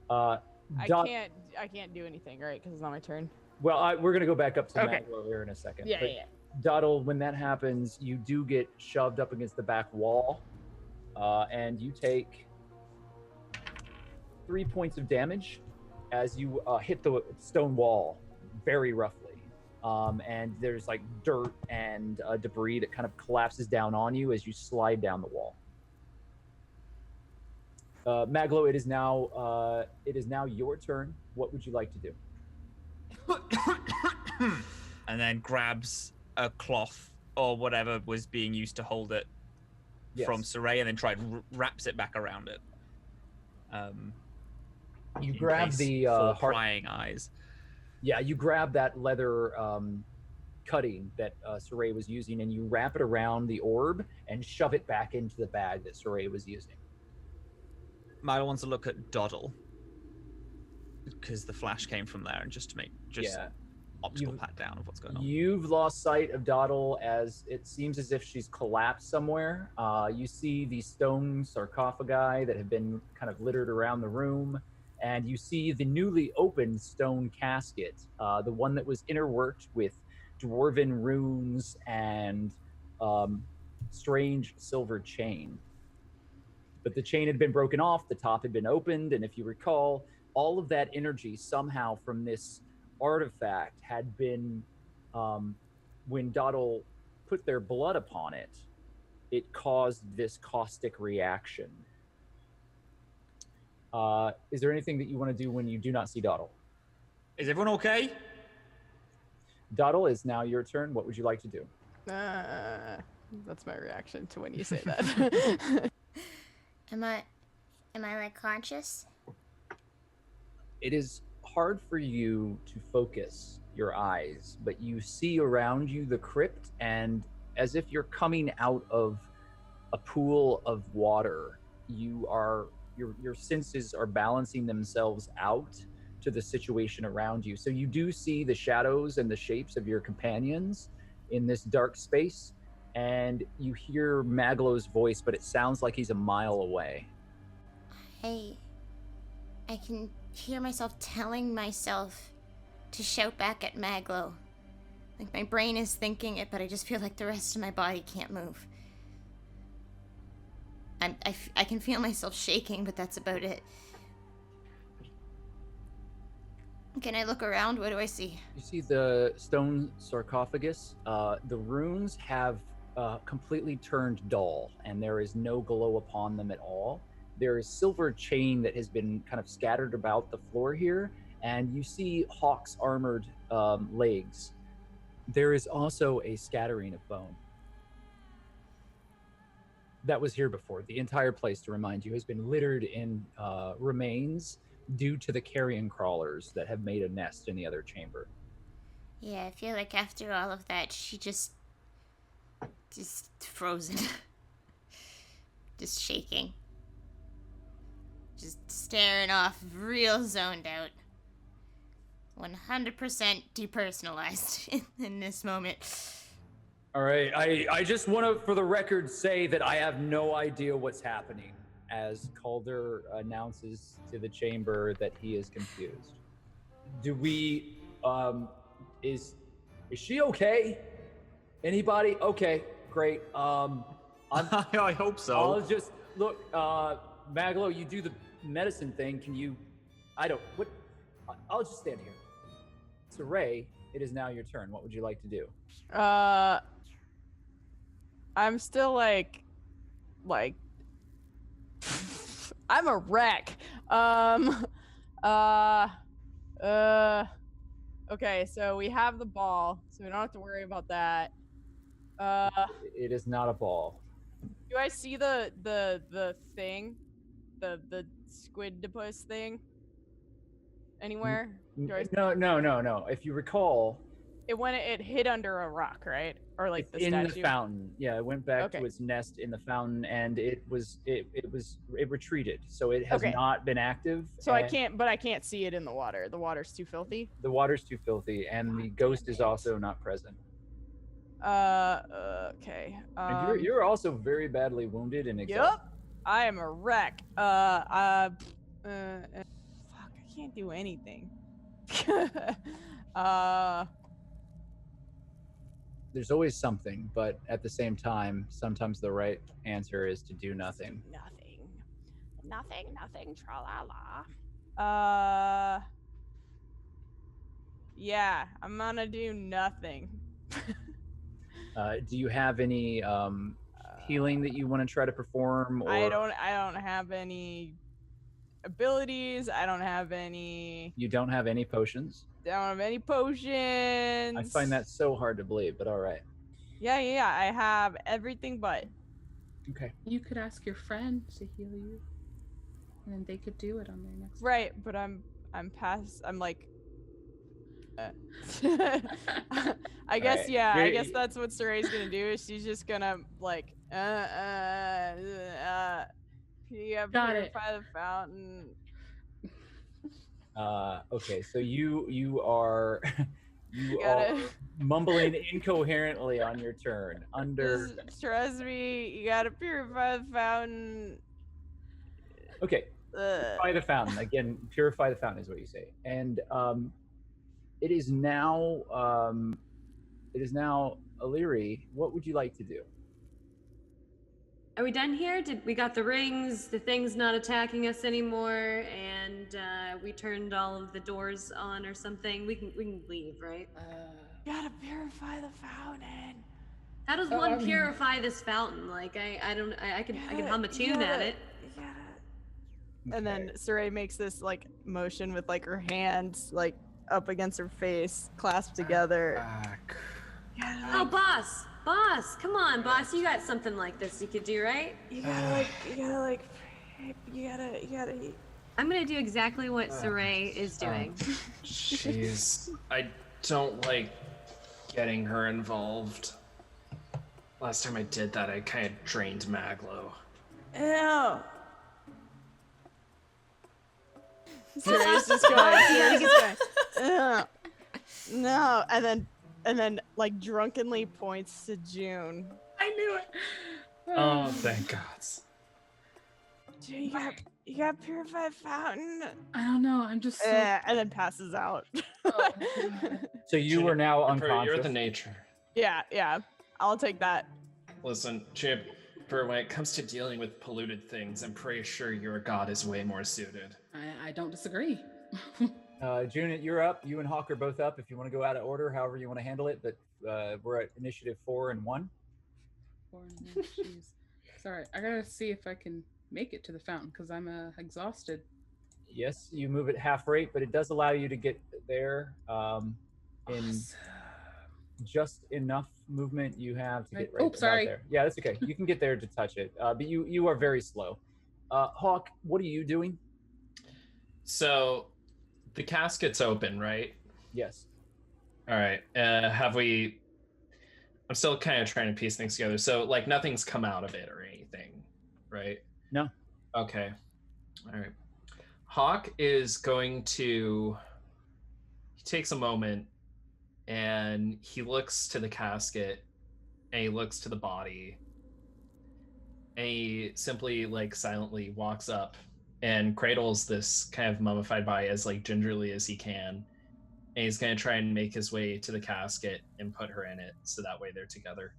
I can't do anything, right? Because it's not my turn. Well, we're gonna go back up to Okay. Maglo here in a second. Yeah, but yeah. Doddle, when that happens, you do get shoved up against the back wall, and you take 3 points of damage as you hit the stone wall very roughly. And there's like dirt and debris that kind of collapses down on you as you slide down the wall. MacLeod, it is now your turn. What would you like to do? And then grabs a cloth or whatever was being used to hold it from Saray, and then wraps it back around it. You grab the prying eyes. Yeah, you grab that leather cutting that Saray was using, and you wrap it around the orb and shove it back into the bag that Saray was using. Milo wants to look at Doddle because the flash came from there, and just to make optical pat down of what's going on. You've lost sight of Doddle as it seems as if she's collapsed somewhere. You see the stone sarcophagi that have been kind of littered around the room, and you see the newly opened stone casket, the one that was interworked with dwarven runes and strange silver chain. But the chain had been broken off, the top had been opened, and if you recall, all of that energy somehow from this artifact had been, when Doddle put their blood upon it, it caused this caustic reaction. Is there anything that you want to do when you do not see Doddle? Is everyone okay? Doddle, is now your turn. What would you like to do? That's my reaction to when you say that. Am I like conscious? It is hard for you to focus your eyes, but you see around you the crypt, and as if you're coming out of a pool of water, your senses are balancing themselves out to the situation around you. So you do see the shadows and the shapes of your companions in this dark space, and you hear MacLeod's voice, but it sounds like he's a mile away. I can hear myself telling myself to shout back at MacLeod. Like my brain is thinking it, but I just feel like the rest of my body can't move. I can feel myself shaking, but that's about it. Can I look around? What do I see? You see the stone sarcophagus. The runes have completely turned dull, and there is no glow upon them at all. There is silver chain that has been kind of scattered about the floor here, and you see Hawk's armored legs. There is also a scattering of bone. That was here before. The entire place, to remind you, has been littered in remains due to the carrion crawlers that have made a nest in the other chamber. Yeah, I feel like after all of that, she just frozen. Just shaking. Just staring off, real zoned out. 100% depersonalized in this moment. All right, I just want to, for the record, say that I have no idea what's happening as Calder announces to the chamber that he is confused. Do we, is she okay? Anybody? Okay, great. I hope so. I'll just, look, MacLeod, you do the medicine thing. Can you, I'll just stand here. Saray, it is now your turn. What would you like to do? I'm still like I'm a wreck. Okay, so we have the ball, so we don't have to worry about that. It is not a ball. Do I see the thing? The squidopus thing? Anywhere? No. If you recall, it hid under a rock, right? Or like the in statue? the fountain. Yeah, it went back Okay. to its nest in the fountain, and it retreated. So it has Okay. not been active. So I can't see it in the water. The water's too filthy. The water's too filthy, and the ghost is also not present. Okay. And you're also very badly wounded and exhausted. Yep. I am a wreck. Fuck, I can't do anything. There's always something, but at the same time, sometimes the right answer is to do nothing. Nothing, tra-la-la. Yeah, I'm gonna do nothing. Do you have any healing that you want to try to perform? Or I don't have any abilities. I don't have any. You don't have any potions? I don't have any potions. I find that so hard to believe, but all right. Yeah. I have everything but. Okay. You could ask your friend to heal you, and then they could do it on their next. Right, but I'm past. I'm like. I guess right. yeah. I guess that's what Saray's gonna do. Is she's just gonna like purify the fountain. Okay, so you are are mumbling incoherently on your turn. Just trust me, you gotta purify the fountain. Okay. Purify the fountain. Again, purify the fountain is what you say. And it is now Illyri. What would you like to do? Are we done here? We got the rings, the thing's not attacking us anymore, and we turned all of the doors on or something. We can leave, right? You gotta purify the fountain. How does one purify this fountain? Like I can hum a tune at it. And then Saray makes this like motion with like her hands like up against her face, clasped together. Oh, boss, come on, boss, you got something like this you could do, right? You gotta. I'm gonna do exactly what Saray is doing. Jeez, I don't like getting her involved. Last time I did that, I kind of drained MacLeod. Ew. Saray's just going. No, and then like drunkenly points to June. I knew it. Oh, thank God. June, you got purified fountain. I don't know. I'm just. So... and then passes out. So you are now unconscious. You're the nature. Yeah. I'll take that. Listen, Juniper, when it comes to dealing with polluted things, I'm pretty sure your god is way more suited. I don't disagree. June, you're up. You and Hawk are both up. If you want to go out of order, however you want to handle it, but we're at initiative 4 and 1. 4 and 1. Jeez. Sorry, I gotta see if I can make it to the fountain because I'm exhausted. Yes, you move at half rate, but it does allow you to get there in just enough movement you have to get right about there. Yeah, that's okay. You can get there to touch it, but you are very slow. Hawk, what are you doing? So, the casket's open, right? Yes. All right. I'm still kind of trying to piece things together. So, like, nothing's come out of it or anything, right? No. Okay. All right. Hawk is going to... He takes a moment, and he looks to the casket, and he looks to the body, and he simply, like, silently walks up and cradles this kind of mummified body as like gingerly as he can. And he's going to try and make his way to the casket and put her in it so that way they're together.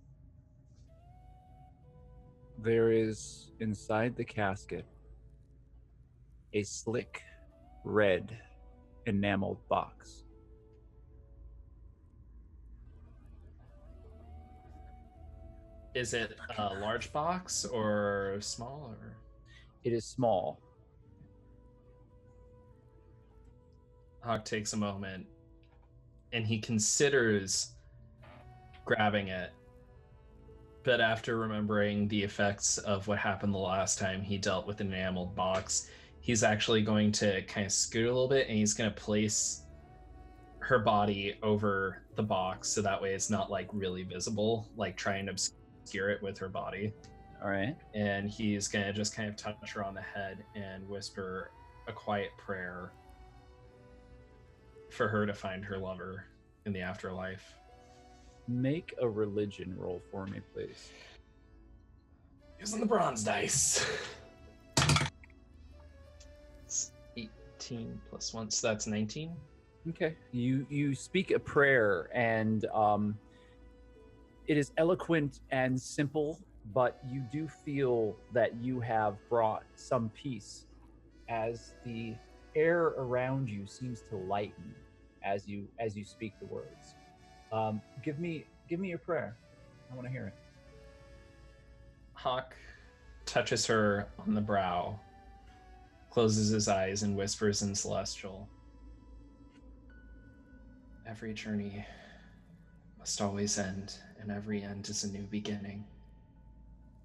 There is inside the casket a slick red enameled box. Is it a large box or small? Or? It is small. Hawk takes a moment and he considers grabbing it, but after remembering the effects of what happened the last time he dealt with an enameled box, he's actually going to kind of scoot a little bit and he's going to place her body over the box so that way it's not like really visible, like try and obscure it with her body. All right. And he's going to just kind of touch her on the head and whisper a quiet prayer for her to find her lover in the afterlife. Make a religion roll for me, please. Using the bronze dice. It's 18 plus 1, so that's 19. Okay. You speak a prayer, and it is eloquent and simple, but you do feel that you have brought some peace as the air around you seems to lighten as you speak the words. Give me your prayer. I want to hear it. Hawk touches her on the brow, closes his eyes, and whispers in Celestial. Every journey must always end, and every end is a new beginning.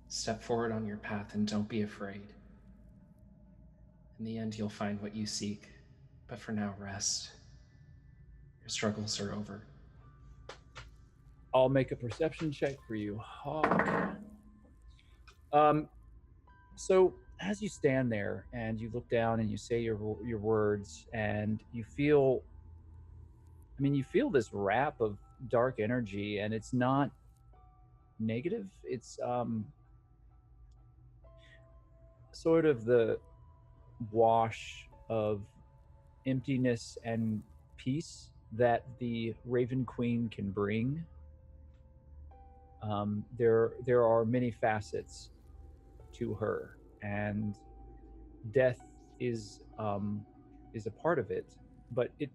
Step forward on your path and don't be afraid. In the end, you'll find what you seek, but for now, rest. Your struggles are over. I'll make a perception check for you, Hawk. So as you stand there and you look down and you say your words and you feel, you feel this wrap of dark energy, and it's not negative. It's sort of the wash of emptiness and peace that the Raven Queen can bring. There are many facets to her, and death is a part of it. But it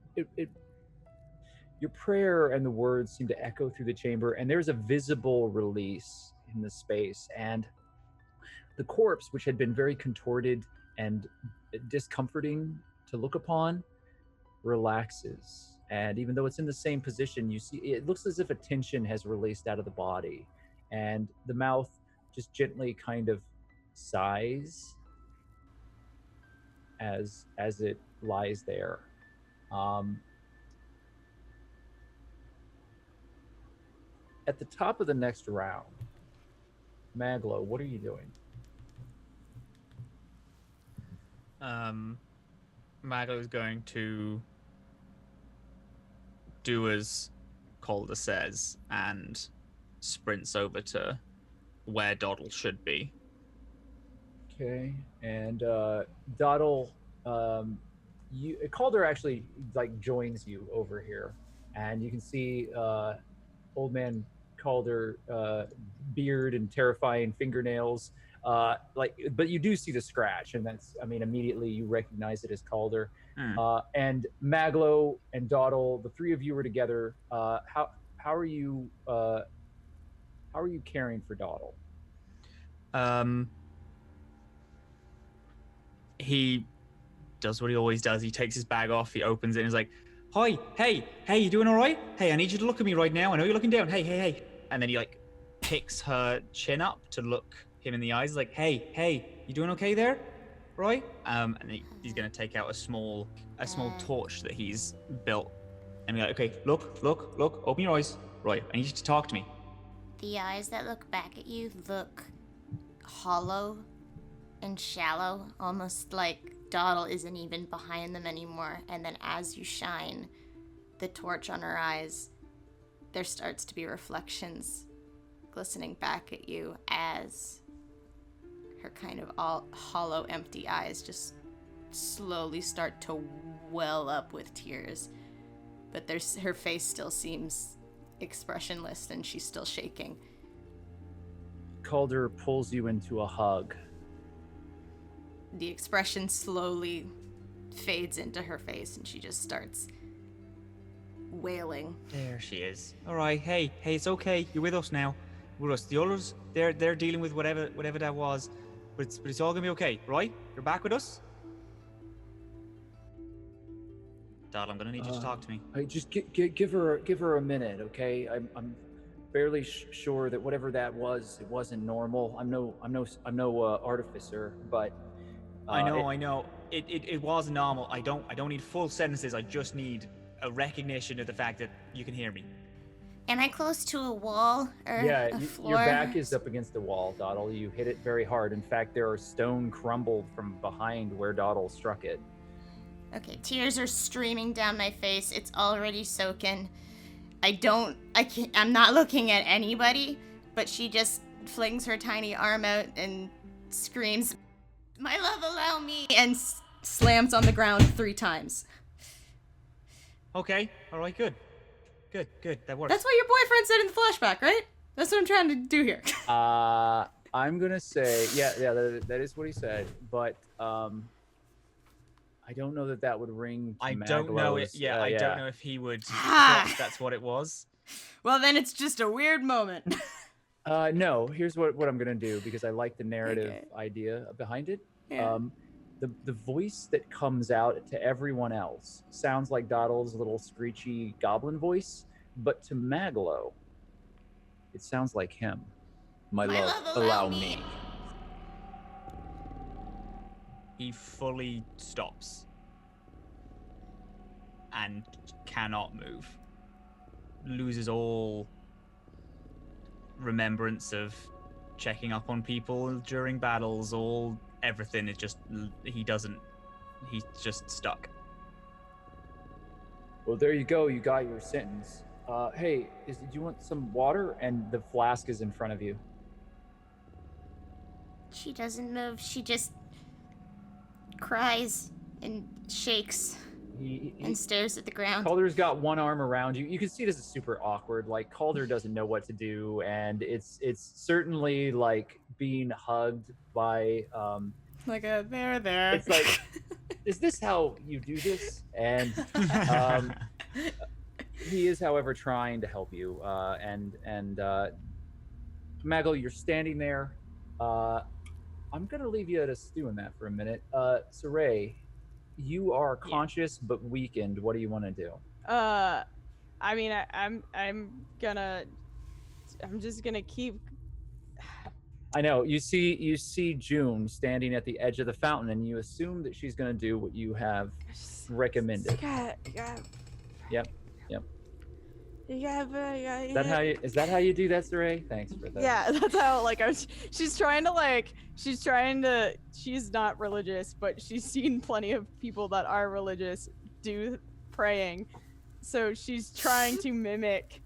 your prayer and the words seem to echo through the chamber, and there's a visible release in the space, and the corpse, which had been very contorted and discomforting to look upon, relaxes. And even though it's in the same position, you see it looks as if a tension has released out of the body, and the mouth just gently kind of sighs as it lies there. At the top of the next round, MacLeod, what are you doing? MacLeod is going to do as Calder says and sprints over to where Doddle should be. Okay, and Doddle, Calder actually joins you over here, and you can see old man Calder, beard and terrifying fingernails, but you do see the scratch, and that's, immediately you recognize it as Calder. And MacLeod and Doddle, the three of you were together. How are you caring for Doddle? He does what he always does. He takes his bag off, he opens it, and he's like, "Hi, hey, you doing all right? Hey, I need you to look at me right now. I know you're looking down. Hey. And then he picks her chin up to look him in the eyes, like, hey, you doing okay there? Right?" And he's gonna take out a small torch that he's built, and be like, "Okay, look, open your eyes. Right, I need you to talk to me." The eyes that look back at you look hollow and shallow, almost like Doddle isn't even behind them anymore. And then as you shine the torch on her eyes, there starts to be reflections glistening back at you as her kind of all hollow, empty eyes just slowly start to well up with tears. But her face still seems expressionless, and she's still shaking. Calder pulls you into a hug. The expression slowly fades into her face, and she just starts wailing. There she is. All right, hey, it's okay. You're with us now. We're us. The others, they're dealing with whatever that was, but it's all gonna be okay, right? You're back with us. Doddle, I'm gonna need you to talk to me. Just give her a minute, okay? I'm fairly sure that whatever that was, it wasn't normal. I'm no artificer, but I know. It was normal. I don't need full sentences. I just need a recognition of the fact that you can hear me. Am I close to a wall or a floor? Your back is up against the wall, Doddle. You hit it very hard. In fact, there are stone crumbled from behind where Doddle struck it. Okay, tears are streaming down my face. It's already soaking. I'm not looking at anybody, but she just flings her tiny arm out and screams, "My love, allow me," and slams on the ground 3 times. Okay, all right, good. That works. That's what your boyfriend said in the flashback, right? That's what I'm trying to do here. I'm gonna say, yeah, that is what he said. But I don't know that would ring to I don't know it. Maglow's, Yeah, I don't know if he would Ah! clock that's what it was. Well, then it's just a weird moment. No, here's what I'm gonna do because I like the narrative Okay. idea behind it. Yeah. The voice that comes out to everyone else sounds like Doddle's little screechy goblin voice, but to Maglow, it sounds like him. My love, allow me. He fully stops and cannot move. Loses all remembrance of checking up on people during battles. Everything is just he's just stuck. Well, there you go. You got your sentence. Hey, do you want some water? And the flask is in front of you. She doesn't move. She just cries and shakes and stares at the ground. Calder's got one arm around you. You can see this is super awkward. Like Calder doesn't know what to do, and it's certainly like being hugged by Like a there. It's like, is this how you do this? And he is, however, trying to help you. And Maggle, you're standing there. I'm gonna leave you to stew in that for a minute. Saray, you are conscious but weakened. What do you want to do? I mean, I'm just gonna keep. I know you see June standing at the edge of the fountain, and you assume that she's gonna do what you have recommended. Yep. Is Is that how you do that, Saray? Thanks for that. Yeah, that's how. Like, she's not religious, but she's seen plenty of people that are religious do praying, so she's trying to mimic,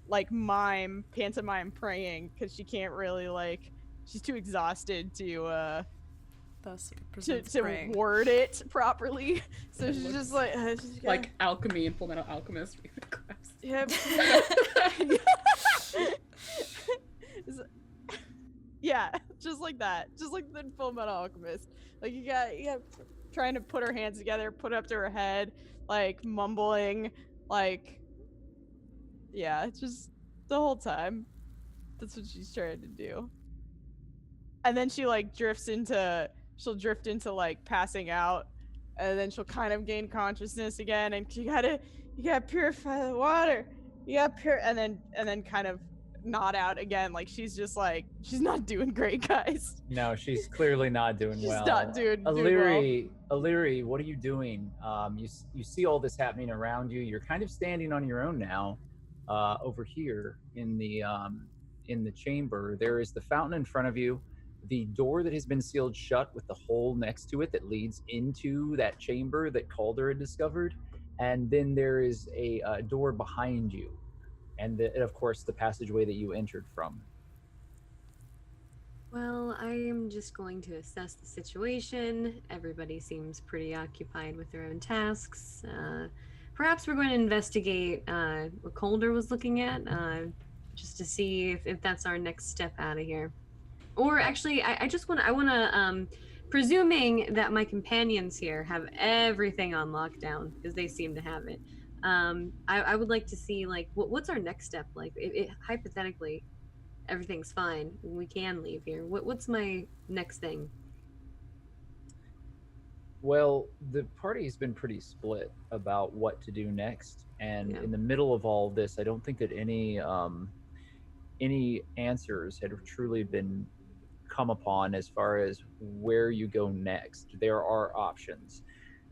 like, pantomime praying, because she can't really, like, she's too exhausted to word it properly. So she's just like like alchemy and Fullmetal Alchemist. Yep. Yeah, just like that. Just like the Fullmetal Alchemist. Like you got trying to put her hands together, put it up to her head, like mumbling, like it's just the whole time. That's what she's trying to do. And then she like drift into like passing out, and then she'll kind of gain consciousness again, and you gotta purify the water. And then kind of nod out again, like she's just like she's not doing great, guys. No, she's clearly not doing well. She's not doing Illyri, what are you doing? You see all this happening around you. You're kind of standing on your own now. Over here in the chamber, there is the fountain in front of you. The door that has been sealed shut with the hole next to it that leads into that chamber that Calder had discovered. And then there is a door behind you. And of course, the passageway that you entered from. Well, I am just going to assess the situation. Everybody seems pretty occupied with their own tasks. Perhaps we're going to investigate what Calder was looking at, just to see if that's our next step out of here. Or actually, I want to, presuming that my companions here have everything on lockdown, because they seem to have it, I would like to see, like, what's our next step? Like, hypothetically, everything's fine, we can leave here. What's my next thing? Well, the party's been pretty split about what to do next. And in the middle of all this, I don't think that any answers had truly been come upon as far as where you go next. There are options.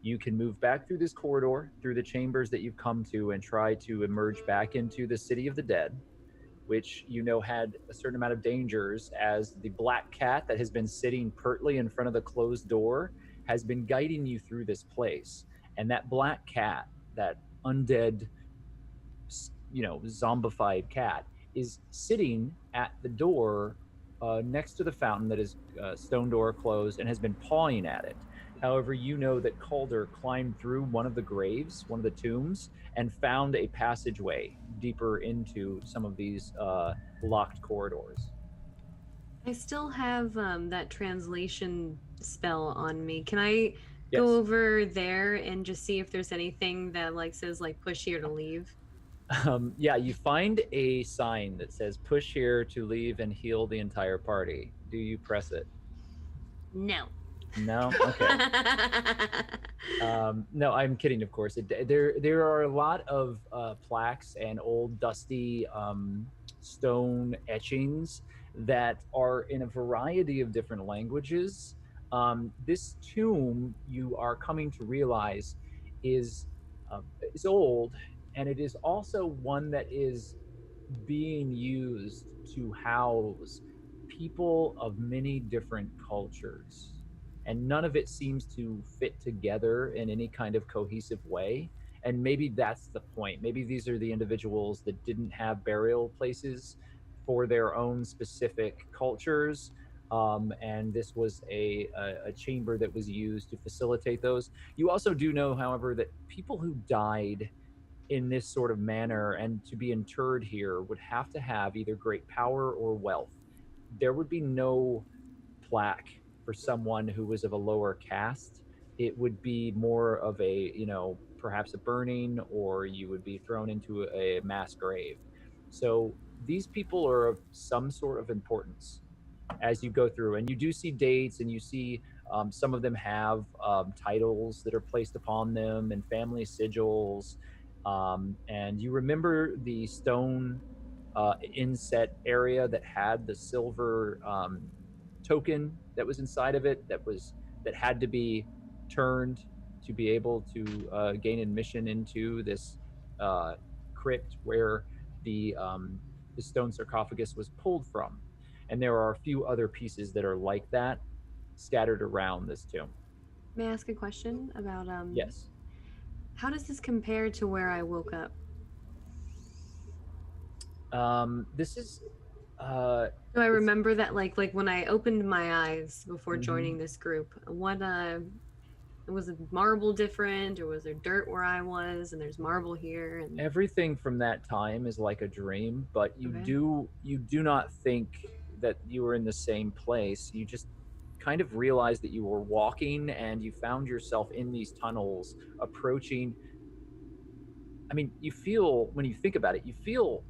You can move back through this corridor, through the chambers that you've come to, and try to emerge back into the City of the Dead, which had a certain amount of dangers, as the black cat that has been sitting pertly in front of the closed door has been guiding you through this place. And that black cat, that undead, zombified cat, is sitting at the door next to the fountain that is stone door closed, and has been pawing at it. However, you know that Calder climbed through one of the graves, one of the tombs, and found a passageway deeper into some of these locked corridors. I still have that translation spell on me. Can I go over there and just see if there's anything that like says like push here to leave? Yeah, you find a sign that says push here to leave and heal the entire party. Do you press it? No. No? Okay. No, I'm kidding, of course. There are a lot of plaques and old dusty stone etchings that are in a variety of different languages. This tomb, you are coming to realize, is old, and it is also one that is being used to house people of many different cultures. And none of it seems to fit together in any kind of cohesive way. And maybe that's the point. Maybe these are the individuals that didn't have burial places for their own specific cultures. And this was a chamber that was used to facilitate those. You also do know, however, that people who died in this sort of manner and to be interred here would have to have either great power or wealth. There would be no plaque for someone who was of a lower caste. It would be more of a, perhaps a burning, or you would be thrown into a mass grave. So these people are of some sort of importance as you go through, and you do see dates, and you see some of them have titles that are placed upon them and family sigils. And you remember the stone inset area that had the silver token that was inside of it, that had to be turned to be able to gain admission into this crypt where the stone sarcophagus was pulled from. And there are a few other pieces that are like that scattered around this tomb. May I ask a question about Yes. How does this compare to where I woke up? This is Do I remember that like when I opened my eyes before Mhm. joining this group, what was it marble different, or was there dirt where I was and there's marble here? And everything from that time is like a dream, but you do not think that you were in the same place. You just kind of realized that you were walking and you found yourself in these tunnels approaching. I mean, you feel, when you think about it, you feel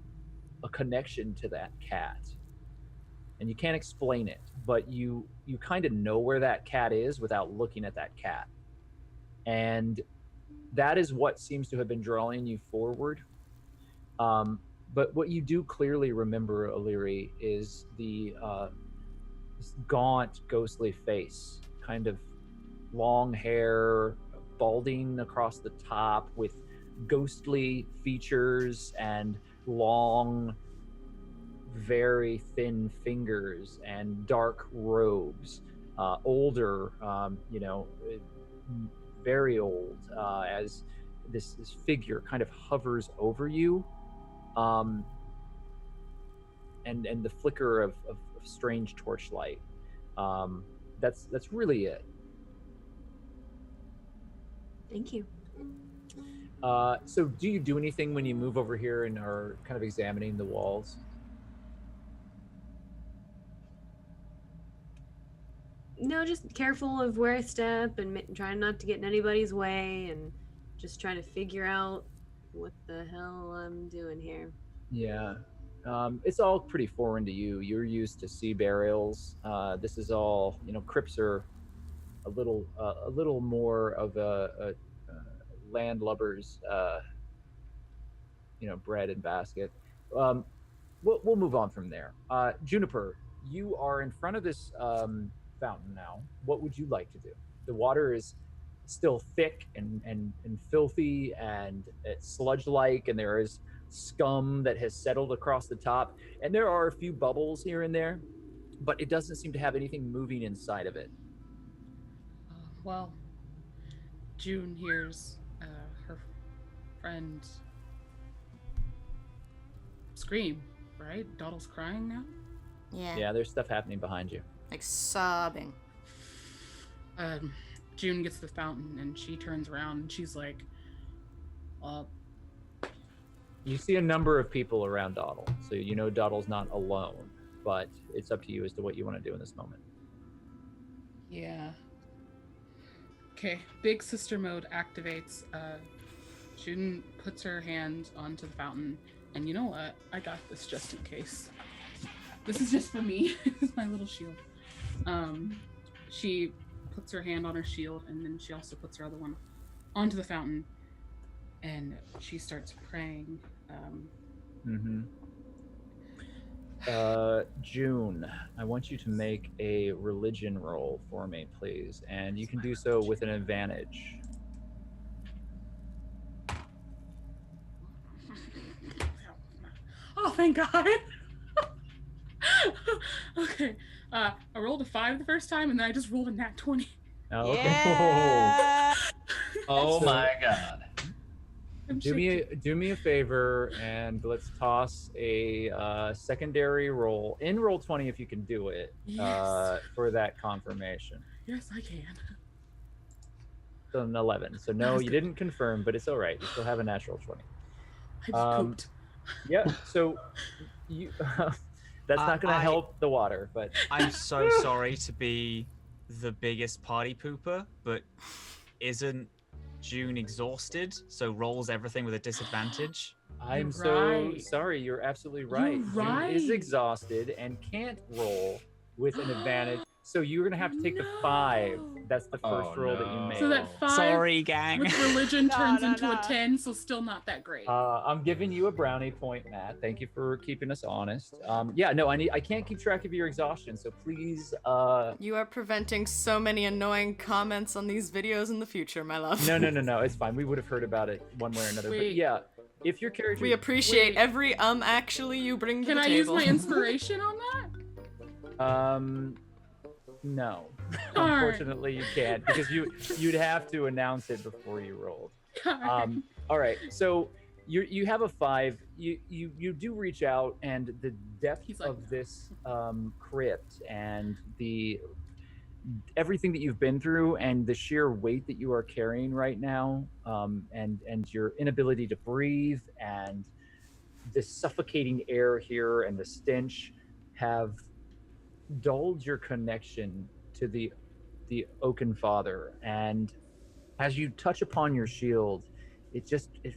a connection to that cat. And you can't explain it, but you kind of know where that cat is without looking at that cat. And that is what seems to have been drawing you forward. But what you do clearly remember, O'Leary, is this gaunt, ghostly face, kind of long hair, balding across the top, with ghostly features and long, very thin fingers and dark robes. Older, very old, as this figure kind of hovers over you, and the flicker of strange torchlight. That's really it. Thank you. So do you do anything when you move over here and are kind of examining the walls? No, just careful of where I step and trying not to get in anybody's way, and just trying to figure out what the hell I'm doing here. Yeah. It's all pretty foreign to you. You're used to sea burials. This is all, crypts are a little more of a landlubber's, bread and basket. We'll move on from there. Juniper, you are in front of this fountain now. What would you like to do? The water is still thick and filthy, and it's sludge-like, and there is scum that has settled across the top, and there are a few bubbles here and there, but it doesn't seem to have anything moving inside of it. Well, June hears her friend scream, right? Doddle's crying now? Yeah, there's stuff happening behind you. Like sobbing. June gets to the fountain and she turns around and she's like, You see a number of people around Doddle, so you know Doddle's not alone, but it's up to you as to what you want to do in this moment. Yeah. Okay, big sister mode activates. June puts her hand onto the fountain, and you know what? I got this just in case. This is just for me. It's my little shield. She puts her hand on her shield, and then she also puts her other one onto the fountain, and she starts praying. June, I want you to make a religion roll for me, please, and you can do so with an advantage. Oh, thank God. Okay. I rolled a 5 the first time, and then I just rolled a nat 20. Oh, okay. Yeah. Oh So- my God. Do me a favor, and let's toss a secondary roll in roll 20 if you can do it. Yes. For that confirmation. Yes, I can. So an 11. So no, you didn't confirm, but it's all right. You still have a natural 20. I just pooped. Yeah. So you that's not going to help the water, but I'm so sorry to be the biggest party pooper, but isn't June exhausted, so rolls everything with a disadvantage? I'm so sorry. You're absolutely right. You're June is right. exhausted and can't roll with an advantage. So you're going to have to take the 5. That's the first roll that you made. So that 5 Sorry, gang. with religion turns No, into no. a 10, so still not that great. I'm giving you a brownie point, Matt. Thank you for keeping us honest. Yeah, no, I can't keep track of your exhaustion, so please. You are preventing so many annoying comments on these videos in the future, my love. No, it's fine. We would have heard about it one way or another. But Wait. yeah, if your character. We appreciate Wait. every actually you bring to Can the I table. use my inspiration on that? No. All right. Unfortunately, you can't because you'd have to announce it before you rolled. All right, so you have a 5. You do reach out, and the depth of this crypt and everything that you've been through and the sheer weight that you are carrying right now, and your inability to breathe and the suffocating air here and the stench have dulled your connection to the Oaken Father. And as you touch upon your shield, it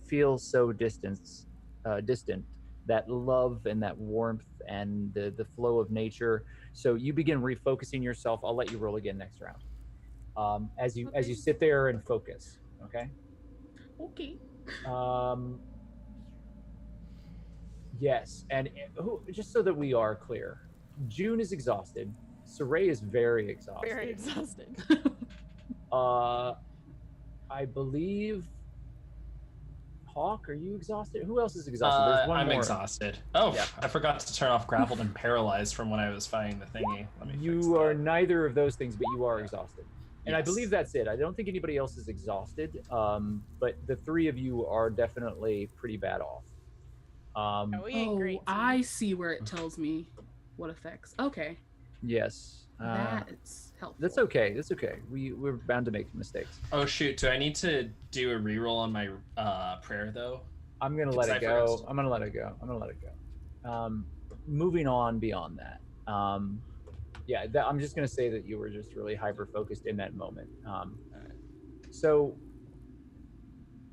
feels so distant, that love and that warmth and the flow of nature. So you begin refocusing yourself. I'll let you roll again next round. As you sit there and focus. Okay. Okay. Yes, and just so that we are clear, June is exhausted. Saray is very exhausted. Very exhausted. I believe Hawk, are you exhausted? Who else is exhausted? There's one I'm more. exhausted. Oh, Yeah. I forgot to turn off grappled and paralyzed from when I was fighting the thingy. Let me fix You are neither of those things, but you are exhausted. And I Yes. believe that's it. I don't think anybody else is exhausted, but the 3 of you are definitely pretty bad off. We ain't great. I see where it tells me what effects. Okay. Yes. That's helpful. That's okay. That's okay. We're bound to make mistakes. Oh shoot! Do I need to do a reroll on my prayer though? I'm gonna let it go. I'm gonna let it go. Moving on beyond that. I'm just gonna say that you were just really hyper focused in that moment. So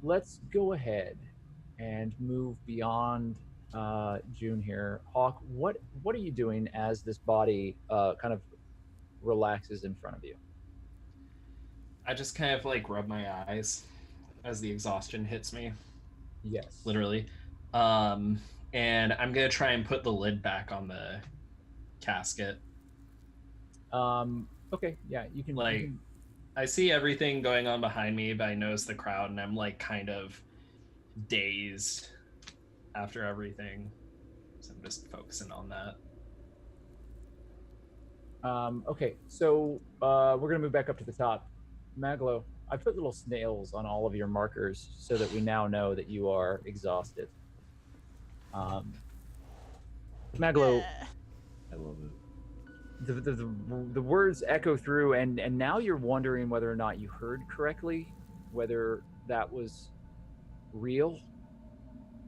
let's go ahead and move beyond June here. Hawk, what are you doing as this body kind of relaxes in front of you? I just kind of like rub my eyes as the exhaustion hits me. Yes. Literally. And I'm gonna try and put the lid back on the casket. Okay, yeah, you can like I see everything going on behind me, but I notice the crowd and I'm like kind of dazed after everything. So I'm just focusing on that. Okay, so we're gonna move back up to the top. MacLeod, I put little snails on all of your markers so that we now know that you are exhausted. MacLeod, I love it. the words echo through, and now you're wondering whether or not you heard correctly, whether that was real,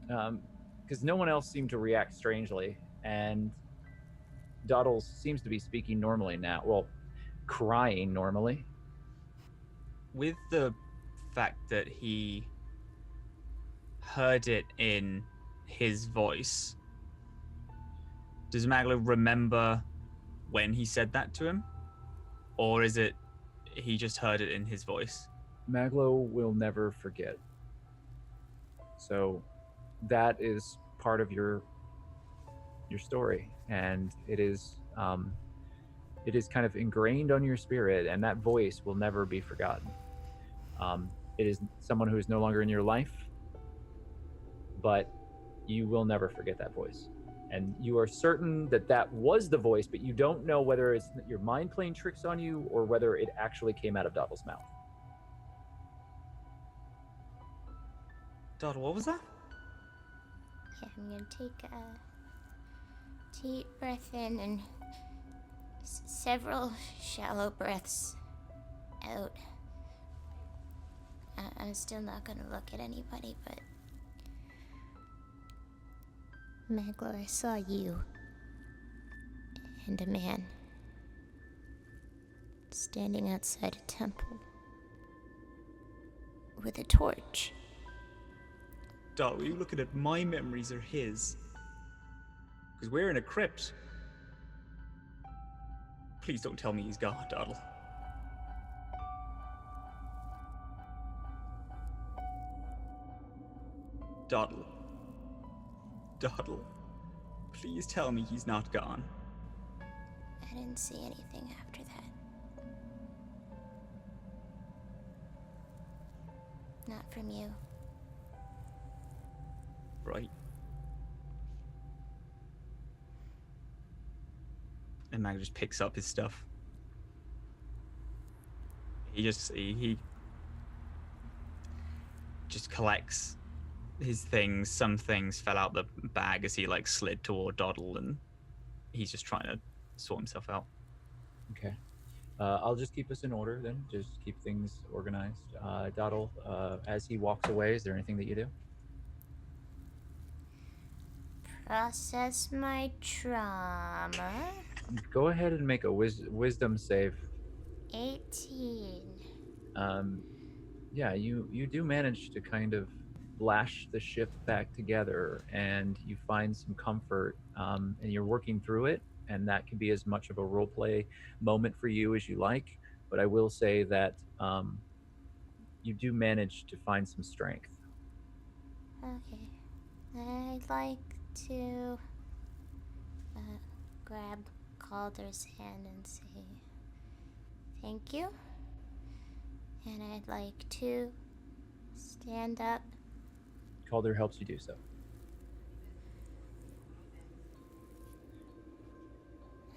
because no one else seemed to react strangely, and Doddle seems to be speaking normally now. Well, crying normally. with the fact that he heard it in his voice, does MacLeod remember when he said that to him? Or is it he just heard it in his voice? MacLeod will never forget. So that is part of your story, and it is kind of ingrained on your spirit, and that voice will never be forgotten. It is someone who is no longer in your life, but you will never forget that voice. And you are certain that that was the voice, but you don't know whether it's your mind playing tricks on you or whether it actually came out of Doddle's mouth. Doddle, what was that? Yeah, I'm gonna take a deep breath in and several shallow breaths out. I'm still not gonna look at anybody, but MacLeod, I saw you and a man standing outside a temple with a torch. Doddle, are you looking at my memories or his? Because we're in a crypt. Please don't tell me he's gone, Doddle. Doddle. Doddle. Please tell me he's not gone. I didn't see anything after that. Not from you. Right. And Mag just picks up his stuff. He just collects his things. Some things fell out the bag as he like slid toward Doddle, and he's just trying to sort himself out. Okay. I'll just keep us in order then. Just keep things organized. Doddle, as he walks away, is there anything that you do? Process my trauma. Go ahead and make a wisdom save. 18. Yeah, you do manage to kind of lash the ship back together, and you find some comfort, and you're working through it, and that can be as much of a role play moment for you as you like. But I will say that you do manage to find some strength. Okay. I'd like to grab Calder's hand and say thank you. And I'd like to stand up. Calder helps you do so.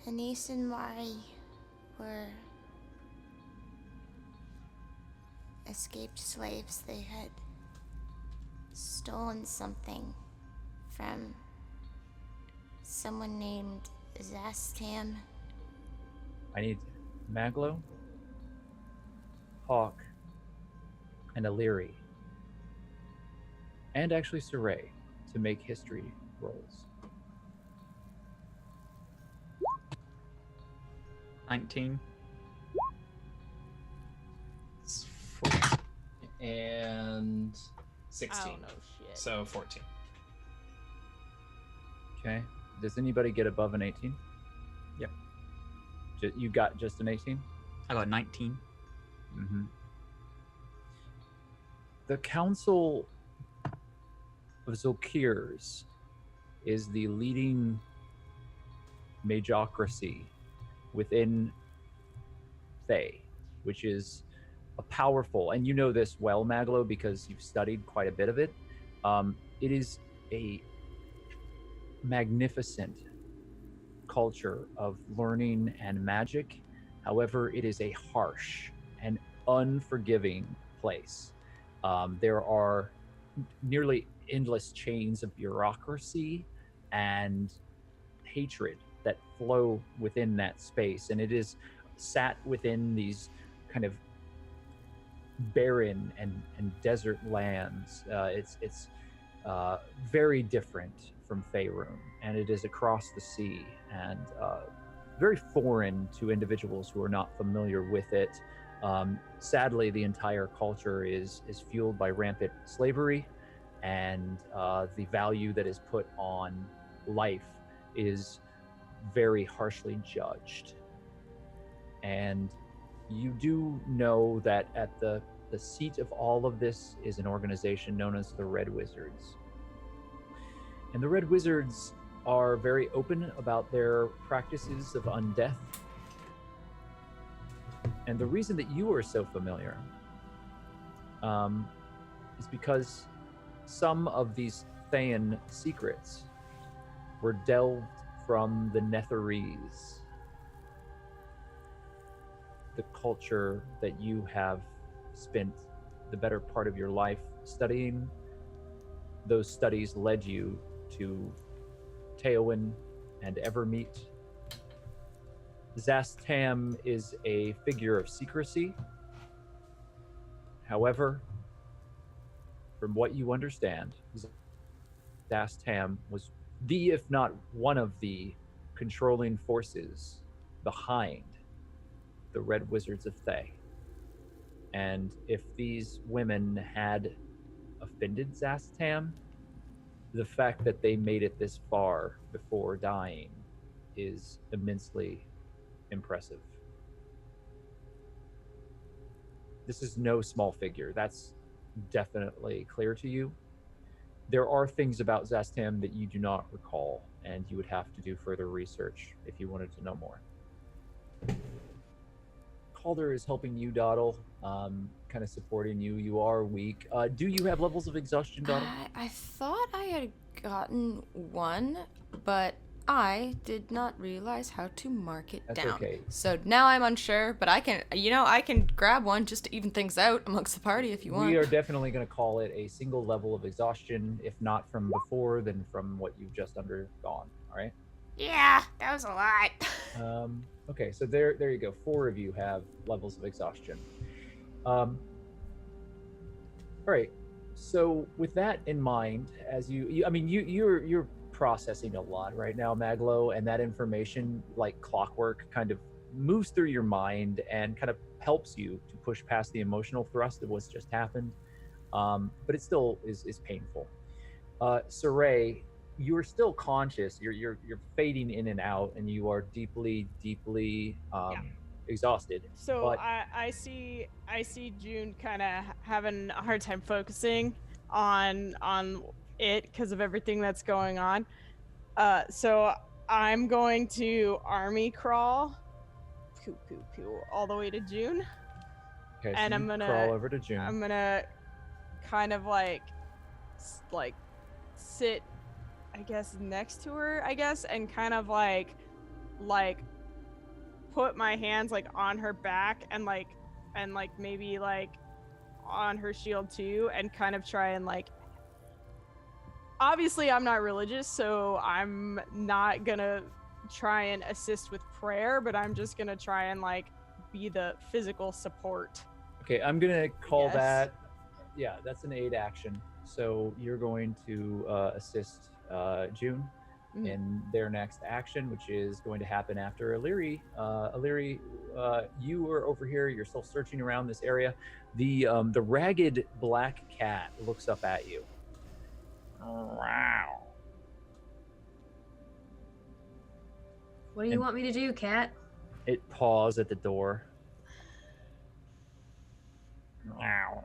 Anise and Mari were escaped slaves. They had stolen something from someone named Zastam. I need Maglo, Hawk, and Illyri, and actually Saray to make history rolls. 19. And 16. Oh, no shit. So 14. Okay. Does anybody get above an 18? Yep. You got just an 18? I got 19. Mm-hmm. The Council of Zulkirs is the leading magocracy within Thay, which is a powerful, and you know this well, Maglo, because you've studied quite a bit of it. It is a magnificent culture of learning and magic. However, it is a harsh and unforgiving place. There are nearly endless chains of bureaucracy and hatred that flow within that space, and it is sat within these kind of barren and desert lands. It's very different from Faerun, and it is across the sea, and very foreign to individuals who are not familiar with it. Sadly, the entire culture is fueled by rampant slavery, and the value that is put on life is very harshly judged. And you do know that at the seat of all of this is an organization known as the Red Wizards. And the Red Wizards are very open about their practices of undeath. And the reason that you are so familiar is because some of these Thayan secrets were delved from the Netherese, the culture that you have spent the better part of your life studying. Those studies led you to Teowin and Evermeet. Zastam is a figure of secrecy. However, from what you understand, Zastam was the, if not one of the, controlling forces behind the Red Wizards of Thay. And if these women had offended Zastam, the fact that they made it this far before dying is immensely impressive. This is no small figure. That's definitely clear to you. There are things about Zastam that you do not recall, and you would have to do further research if you wanted to know more. Calder is helping you, Doddle, kind of supporting you. You are weak. Do you have levels of exhaustion, Doddle? I thought I had gotten one, but I did not realize how to mark it That's down. okay. So now I'm unsure, but I can grab one just to even things out amongst the party if you want. We are definitely going to call it a single level of exhaustion, if not from before, then from what you've just undergone. All right? Yeah, that was a lot. Okay, so there you go. 4 of you have levels of exhaustion. All right. So with that in mind, as you're processing a lot right now, Maglo, and that information, like clockwork, kind of moves through your mind and kind of helps you to push past the emotional thrust of what's just happened. But it still is painful. Saray, you're still conscious. You're fading in and out, and you are deeply exhausted. So but I see June kind of having a hard time focusing on it because of everything that's going on. So I'm going to army crawl, all the way to June. Okay, so and you I'm gonna crawl over to June. I'm gonna kind of like sit, I guess, next to her, I guess, and kind of like put my hands like on her back and maybe like on her shield too, and kind of try and like, obviously I'm not religious, so I'm not gonna try and assist with prayer, but I'm just gonna try and like be the physical support. Okay, I'm gonna call that, yeah, that's an aid action. So you're going to assist June in their next action, which is going to happen after Illyri. Illyri, you are over here. You're still searching around this area. The ragged black cat looks up at you. Wow. What do you want me to do, cat? It paws at the door. Wow.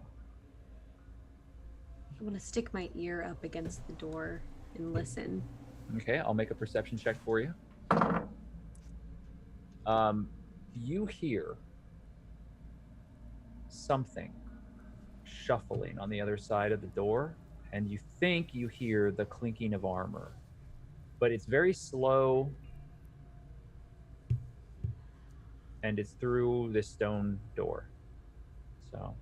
I want to stick my ear up against the door and listen. Okay, I'll make a perception check for you. You hear something shuffling on the other side of the door, and you think you hear the clinking of armor, but it's very slow, and it's through this stone door. So,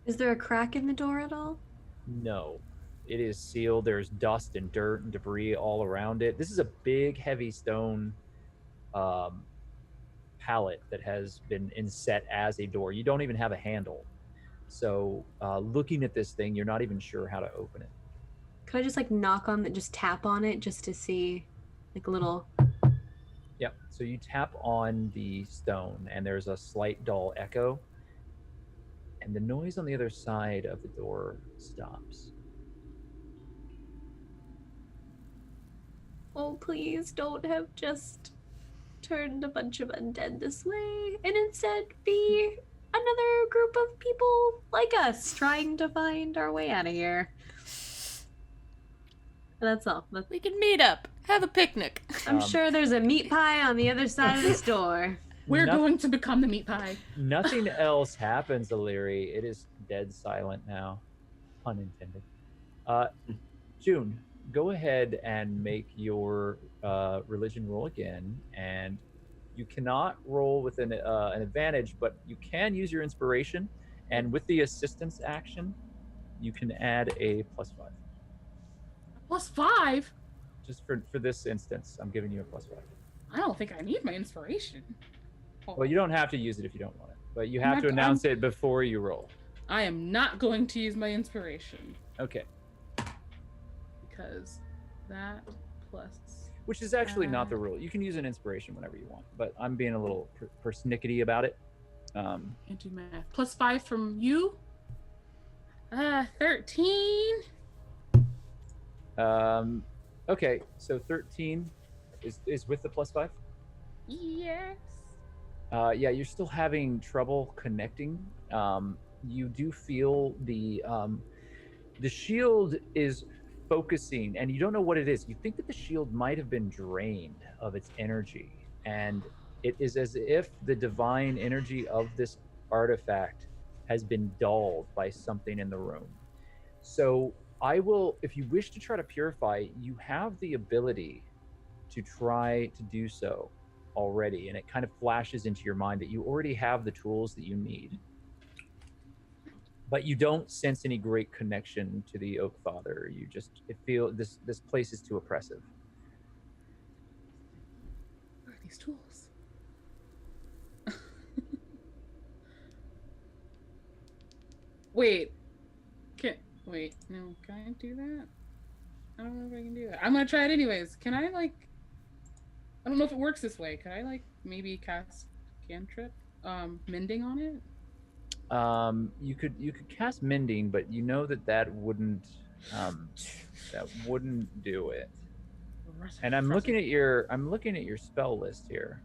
is there a crack in the door at all? No, it is sealed. There's dust and dirt and debris all around it. This is a big, heavy stone pallet that has been inset as a door. You don't even have a handle. So looking at this thing, you're not even sure how to open it. Could I just like knock on it, just tap on it just to see like a little... Yep. So you tap on the stone and there's a slight dull echo. and the noise on the other side of the door stops. Oh, please don't have just turned a bunch of undead this way and instead be another group of people like us trying to find our way out of here. That's all. We can meet up, have a picnic. I'm sure there's a meat pie on the other side of this door. We're going to become the meat pie. Nothing else happens, Illyri. It is dead silent now. Pun intended. June, go ahead and make your religion roll again, and you cannot roll with an advantage, but you can use your inspiration, and with the assistance action, you can add a +5. +5? Just for this instance, I'm giving you a +5. I don't think I need my inspiration. Well, you don't have to use it if you don't want it, but you have to announce it before you roll. I am not going to use my inspiration. Okay. Because that plus... Which is actually not the rule. You can use an inspiration whenever you want, but I'm being a little persnickety about it. Can't do math. +5 from you? 13. Okay, so 13 is with the +5? Yes. Yeah, you're still having trouble connecting. You do feel the shield is focusing, and you don't know what it is. You think that the shield might have been drained of its energy, and it is as if the divine energy of this artifact has been dulled by something in the room. So I will, if you wish to try to purify, you have the ability to try to do so already, and it kind of flashes into your mind that you already have the tools that you need, but you don't sense any great connection to the Oak Father. You just this place is too oppressive. Where are these tools? Wait, no, can I do that? I don't know if I can do that. I'm gonna try it anyways. Can I I don't know if it works this way. Could I maybe cast cantrip, mending on it? You could cast mending, but you know that wouldn't do it. And I'm looking at your spell list here,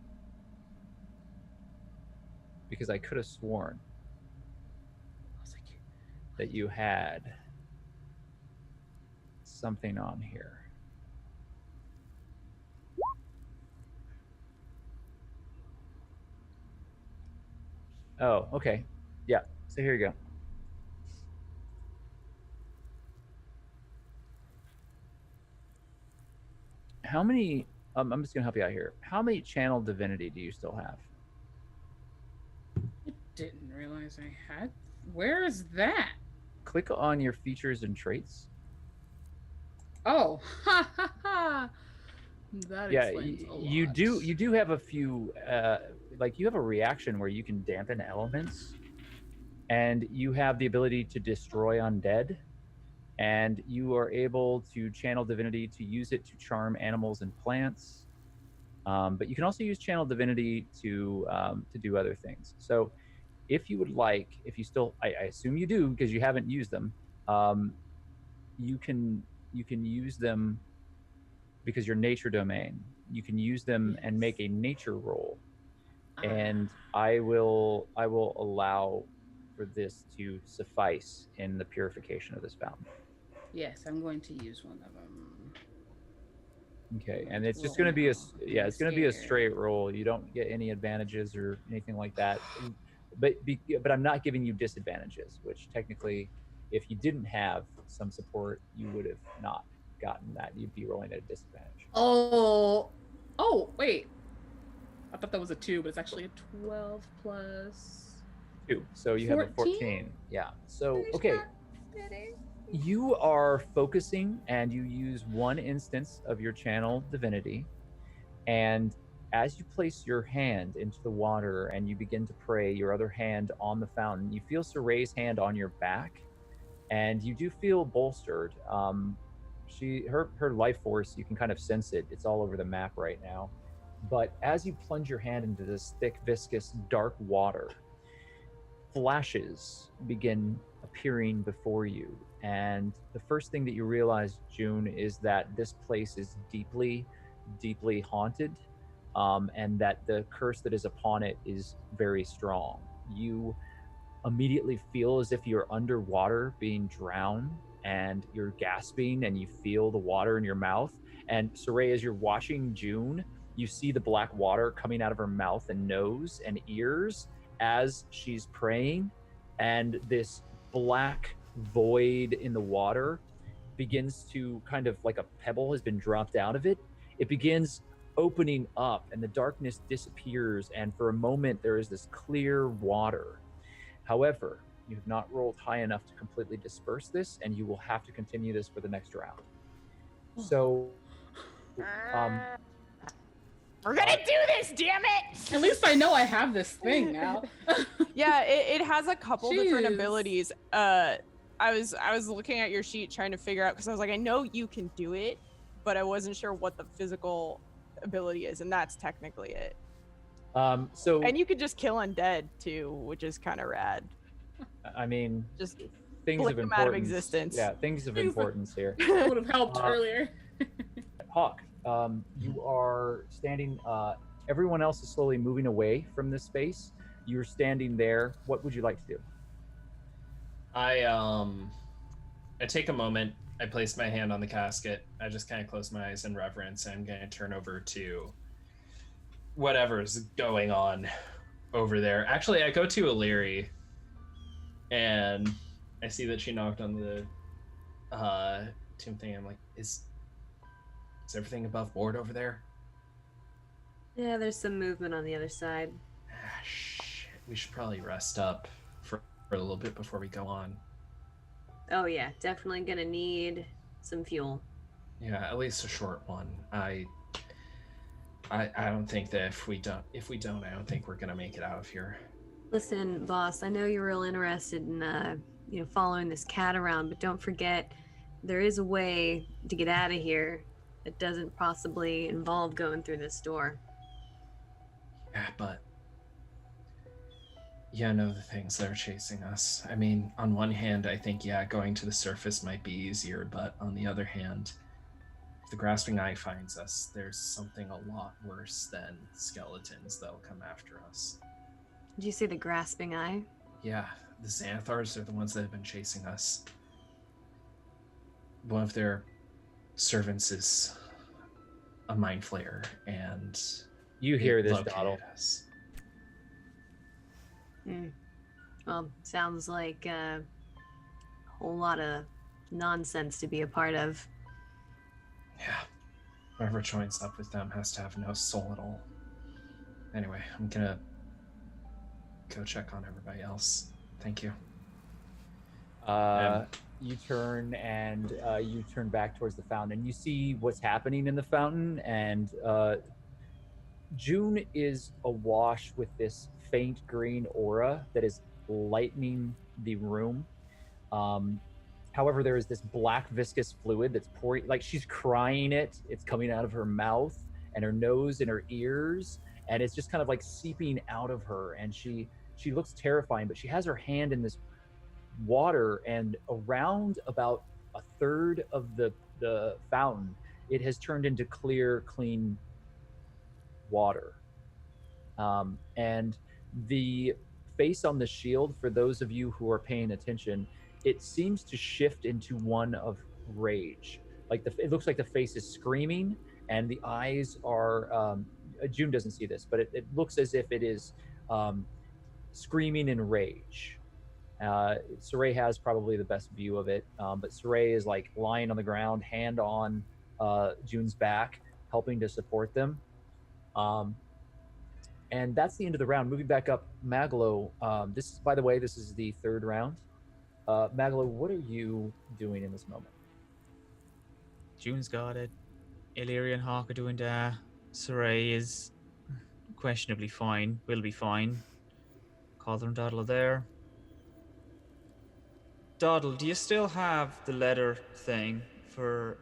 because I could have sworn that you had something on here. Oh, okay. Yeah, so here you go. How many, I'm just gonna help you out here. How many channel divinity do you still have? I didn't realize I had. Where is that? Click on your features and traits. Oh, ha ha ha! That explains a lot. You do have a few, you have a reaction where you can dampen elements, and you have the ability to destroy undead, and you are able to channel divinity to use it to charm animals and plants. But you can also use channel divinity to do other things. So if you would like, if you still, I assume you do because you haven't used them, you can use them because your nature domain. You can use them and make a nature roll, and I will allow for this to suffice in the purification of this fountain. Yes, I'm going to use one of them. Okay, and it's just going to be it's going to be a straight roll. You don't get any advantages or anything like that. But I'm not giving you disadvantages, which technically, if you didn't have some support, you would have not gotten that. You'd be rolling at a disadvantage. Oh, wait. I thought that was a 2, but it's actually a 12 plus 2. So you 14? have a 14. Yeah. So, okay. You are focusing, and you use one instance of your channel divinity, and as you place your hand into the water and you begin to pray, your other hand on the fountain, you feel Soray's hand on your back, and you do feel bolstered. Her life force, you can kind of sense it. It's all over the map right now. But as you plunge your hand into this thick, viscous, dark water, flashes begin appearing before you. And the first thing that you realize, June, is that this place is deeply, deeply haunted, and that the curse that is upon it is very strong. You immediately feel as if you're underwater being drowned, and you're gasping, and you feel the water in your mouth. And Saray, as you're watching June, you see the black water coming out of her mouth and nose and ears as she's praying, and this black void in the water begins to, kind of like a pebble has been dropped out of it. It begins opening up, and the darkness disappears, and for a moment there is this clear water. However, you have not rolled high enough to completely disperse this, and you will have to continue this for the next round. So, we're gonna do this, damn it! At least I know I have this thing now. Yeah, it has a couple different Jeez. abilities. I was looking at your sheet trying to figure out, because I was like, I know you can do it, but I wasn't sure what the physical ability is, and that's technically it. And you could just kill undead too, which is kind of rad. I mean, just things blink of them out of importance. existence. Yeah, things of importance here. That would have helped earlier. Hawk, you are standing. Everyone else is slowly moving away from this space. You're standing there. What would you like to do? I take a moment. I place my hand on the casket. I just kind of close my eyes in reverence. And I'm going to turn over to whatever's going on over there. Actually, I go to Illyri, and I see that she knocked on the tomb thing. I'm like, is everything above board over there? Yeah, there's some movement on the other side. Shit. We should probably rest up for a little bit before we go on. Oh yeah, definitely gonna need some fuel. Yeah, at least a short one. I don't think that if we don't, I don't think we're gonna make it out of here. Listen, boss, I know you're real interested in following this cat around, but don't forget there is a way to get out of here that doesn't possibly involve going through this door. Yeah, but yeah, no, the things that are chasing us. I mean, on one hand, I think, yeah, going to the surface might be easier, but on the other hand, if the grasping eye finds us, there's something a lot worse than skeletons that'll come after us. Did you say the grasping eye? Yeah, the Xanathars are the ones that have been chasing us. One of their servants is a mind flayer, and you hear this, located Doddle. us. Well, sounds like a whole lot of nonsense to be a part of. Yeah. Whoever joins up with them has to have no soul at all. Anyway, I'm gonna go check on everybody else. Thank you. You turn and you turn back towards the fountain, and you see what's happening in the fountain, and June is awash with this faint green aura that is lightening the room. However, there is this black viscous fluid that's pouring, like she's crying it. It's coming out of her mouth and her nose and her ears, and it's just kind of like seeping out of her. And she looks terrifying, but she has her hand in this water, and around about a third of the fountain, it has turned into clear, clean water. And the face on the shield, for those of you who are paying attention, it seems to shift into one of rage. Like it looks like the face is screaming, and the eyes are. June doesn't see this, but it looks as if it is screaming in rage. Saray has probably the best view of it, but Saray is like lying on the ground, hand on June's back, helping to support them. And that's the end of the round. Moving back up, Maglo. This is, by the way, this is the third round. Maglo, what are you doing in this moment? June's got it. Illyri and Hawk are doing that. Saray is questionably fine. Will be fine. Calder and Doddle are there. Doddle, do you still have the letter thing for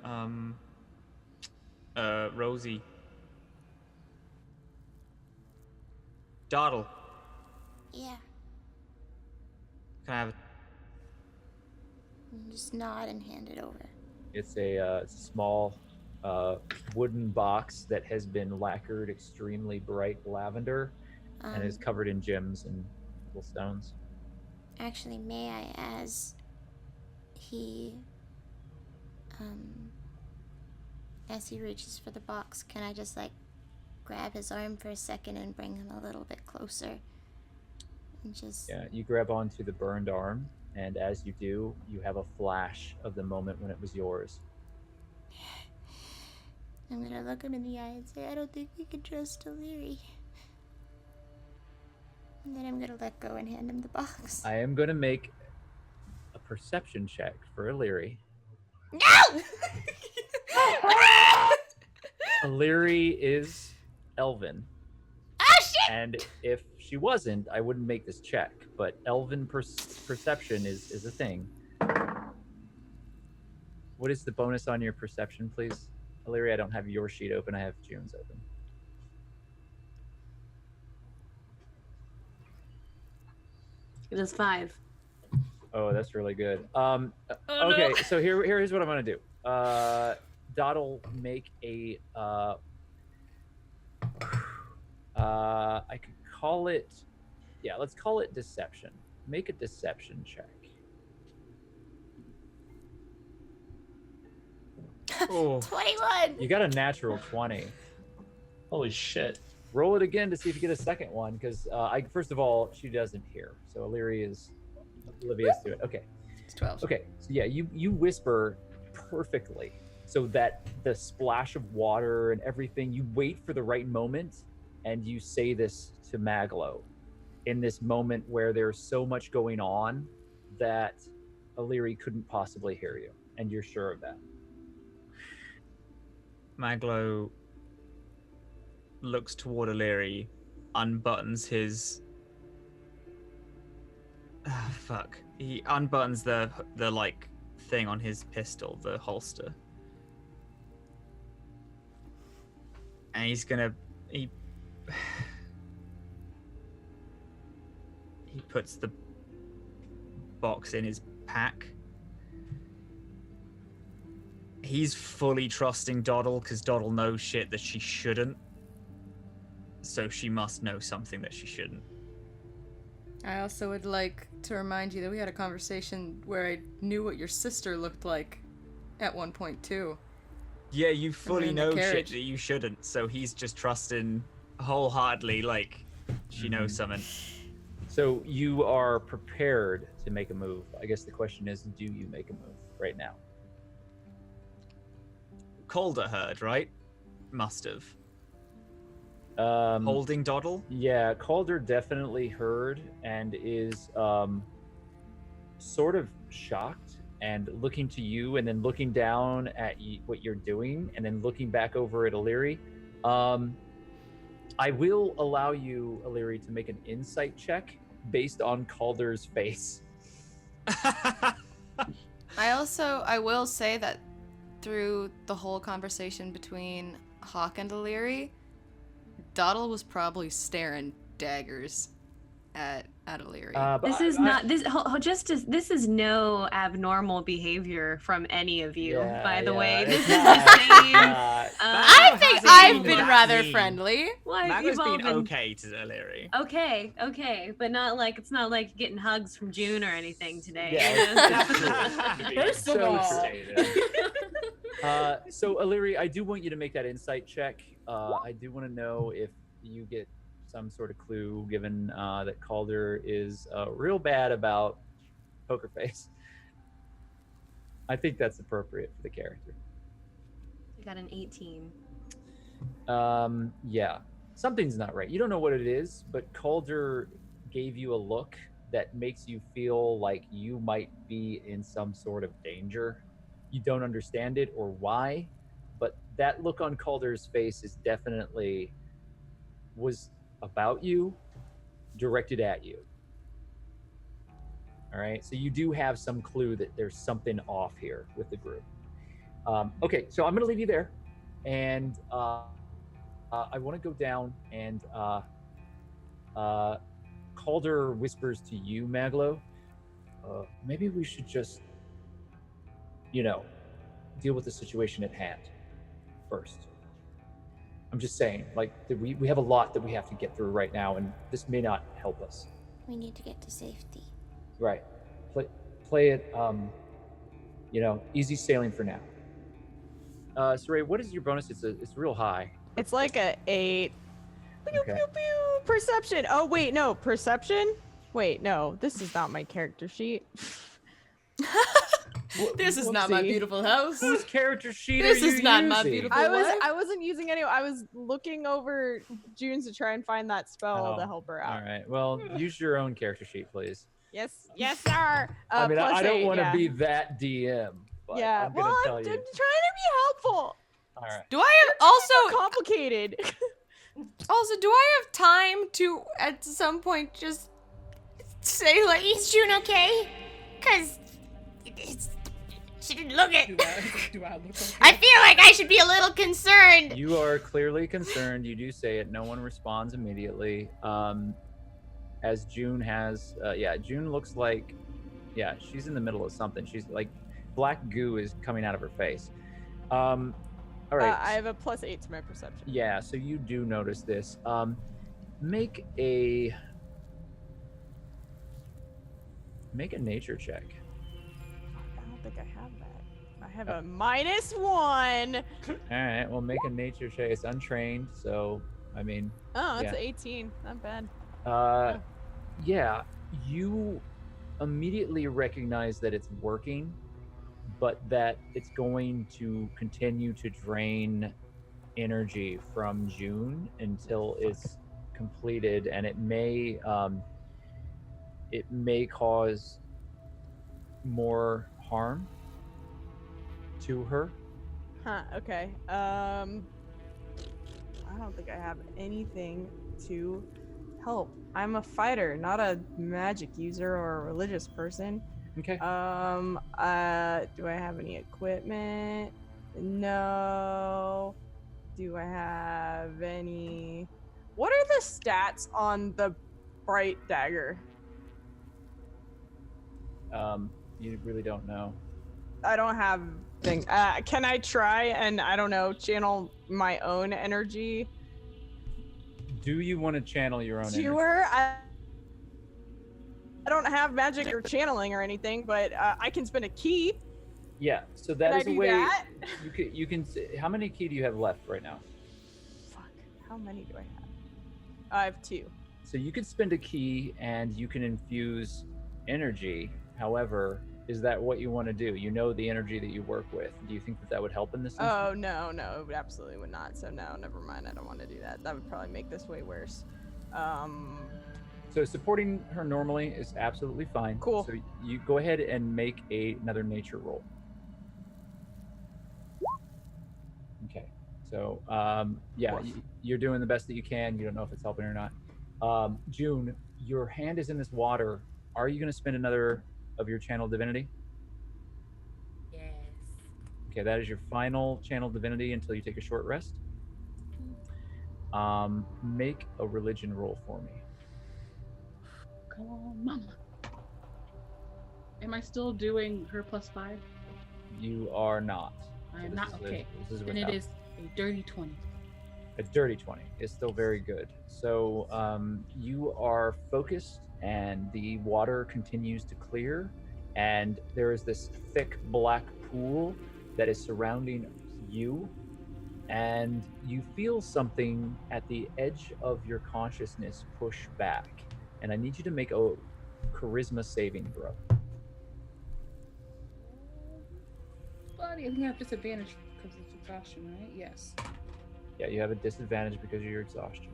Rosie? Yeah. Can I have? Just nod and hand it over. It's a small wooden box that has been lacquered extremely bright lavender and is covered in gems and little stones. Actually, may I, as he reaches for the box, can I just like grab his arm for a second and bring him a little bit closer? And just you grab onto the burned arm, and as you do, you have a flash of the moment when it was yours. I'm gonna look him in the eye and say, I don't think we can trust O'Leary. And then I'm gonna let go and hand him the box. I am gonna make a perception check for O'Leary. No! O'Leary is Elven. Oh shit! And if she wasn't, I wouldn't make this check. But Elven perception is a thing. What is the bonus on your perception, please? O'Leary, I don't have your sheet open. I have June's open. It is 5. Oh, that's really good. Okay, so here's what I'm gonna do. Doddle, make a I could call it, let's call it deception. Make a deception check. Oh. 21! You got a natural 20. Holy shit. Roll it again to see if you get a second one, because first of all, she doesn't hear. So O'Leary is oblivious to it. Okay. It's 12. Okay, so you whisper perfectly so that the splash of water and everything, you wait for the right moment and you say this to MacLeod in this moment where there's so much going on that O'Leary couldn't possibly hear you, and you're sure of that. MacLeod looks toward O'Leary, unbuttons his... He unbuttons the like thing on his pistol, the holster. And he's gonna... He puts the box in his pack. He's fully trusting Doddle because Doddle knows shit that she shouldn't. So she must know something that she shouldn't. I also would like to remind you that we had a conversation where I knew what your sister looked like at one point too. Yeah, you fully know shit carriage. that you shouldn't, so he's just trusting wholeheartedly like she knows something. So you are prepared to make a move. I guess the question is, do you make a move right now? Calder heard, right? Must have. Holding Doddle? Yeah, Calder definitely heard and is sort of shocked and looking to you and then looking down at what you're doing and then looking back over at O'Leary. I will allow you, O'Leary, to make an insight check based on Calder's face. I will say that through the whole conversation between Hawk and O'Leary, Doddle was probably staring daggers at O'Leary. This is no abnormal behavior from any of you, by the way. This is the same. I think I've been rather friendly. Mago's been okay to O'Leary. Okay, but not like it's not like getting hugs from June or anything today. First of all. So O'Leary, I do want you to make that insight check. I do want to know if you get some sort of clue, given that Calder is real bad about poker face. I think that's appropriate for the character. I got an 18. Yeah, something's not right. You don't know what it is, but Calder gave you a look that makes you feel like you might be in some sort of danger. You don't understand it or why, but that look on Calder's face is definitely was about you, directed at you. All right, so you do have some clue that there's something off here with the group. Okay, so I'm going to leave you there, and I want to go down and Calder whispers to you, MacLeod, maybe we should just, deal with the situation at hand first. I'm just saying, like, we have a lot that we have to get through right now, and this may not help us. We need to get to safety. Right. Play it, easy sailing for now. Saray, what is your bonus? It's real high. It's like a 8. Pew, Okay. pew, pew. Perception. Oh, wait, no. Perception? Wait, no. This is not my character sheet. This is not my beautiful house. Whose character sheet This are you is not my using? beautiful I wasn't using any. I was looking over June's to try and find that spell to help her out. All right. Well, use your own character sheet, please. Yes, sir. I mean, I don't want to yeah. be that DM. But Yeah, I'm gonna tell I'm you. trying to be helpful. All right. Do I have also complicated? Also, do I have time to at some point just say like, Is June okay? Cause she didn't look it. Do I look okay? I feel like I should be a little concerned. You are clearly concerned. You do say it. No one responds immediately. As June has, June looks like, she's in the middle of something. She's like, black goo is coming out of her face. All right. I have a +8 to my perception. Yeah, so you do notice this. Make a nature check. I don't think I have that. I have a -1. All right, well, make a nature check. It's untrained, so I mean. Oh, that's an 18. Not bad. Yeah, you immediately recognize that it's working, but that it's going to continue to drain energy from June until it's completed, and it may cause more harm to her. Huh, okay. I don't think I have anything to help. I'm a fighter, not a magic user or a religious person. Okay. Do I have any equipment? No. Do I have any... What are the stats on the bright dagger? You really don't know. I don't have things. Can I try and, I don't know, channel my own energy? Do you want to channel your own energy? Sure. I don't have magic or channeling or anything, but I can spend a key. Yeah, so that Can is I a do way that? you can. How many key do you have left right now? Fuck. How many do I have? I have 2. So you could spend a key and you can infuse energy. However, is that what you want to do? You know the energy that you work with. Do you think that would help in this instance? Oh, no, it absolutely would not. So no, never mind. I don't want to do that. That would probably make this way worse. So supporting her normally is absolutely fine. Cool. So you go ahead and make another nature roll. Okay. So you're doing the best that you can. You don't know if it's helping or not. June, your hand is in this water. Are you going to spend another of your channel divinity? Yes. Okay, that is your final channel divinity until you take a short rest. Make a religion roll for me. Come on, mama. Am I still doing her +5? You are not. I am not. Okay. This is and it is a dirty 20. A dirty 20 is still very good. So you are focused, and the water continues to clear, and there is this thick black pool that is surrounding you, and you feel something at the edge of your consciousness push back, and I need you to make a charisma saving throw. Buddy, I think I have disadvantage because it's exhaustion, right? Yes. Yeah, you have a disadvantage because of your exhaustion.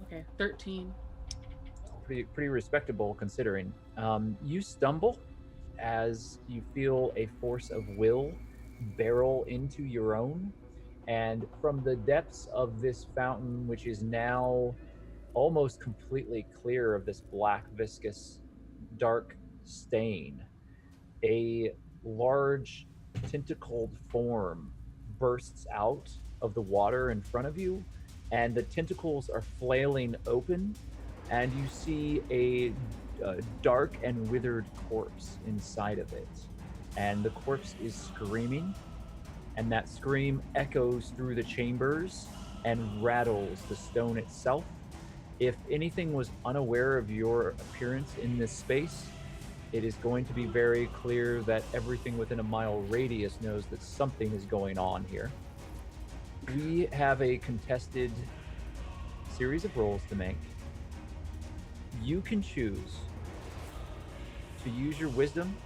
Okay, 13. Pretty respectable considering. You stumble as you feel a force of will barrel into your own, and from the depths of this fountain, which is now almost completely clear of this black viscous dark stain, a large tentacled form bursts out of the water in front of you, and the tentacles are flailing open, and you see a dark and withered corpse inside of it. And the corpse is screaming, and that scream echoes through the chambers and rattles the stone itself. If anything was unaware of your appearance in this space, it is going to be very clear that everything within a mile radius knows that something is going on here. We have a contested series of rolls to make. You can choose to use your wisdom,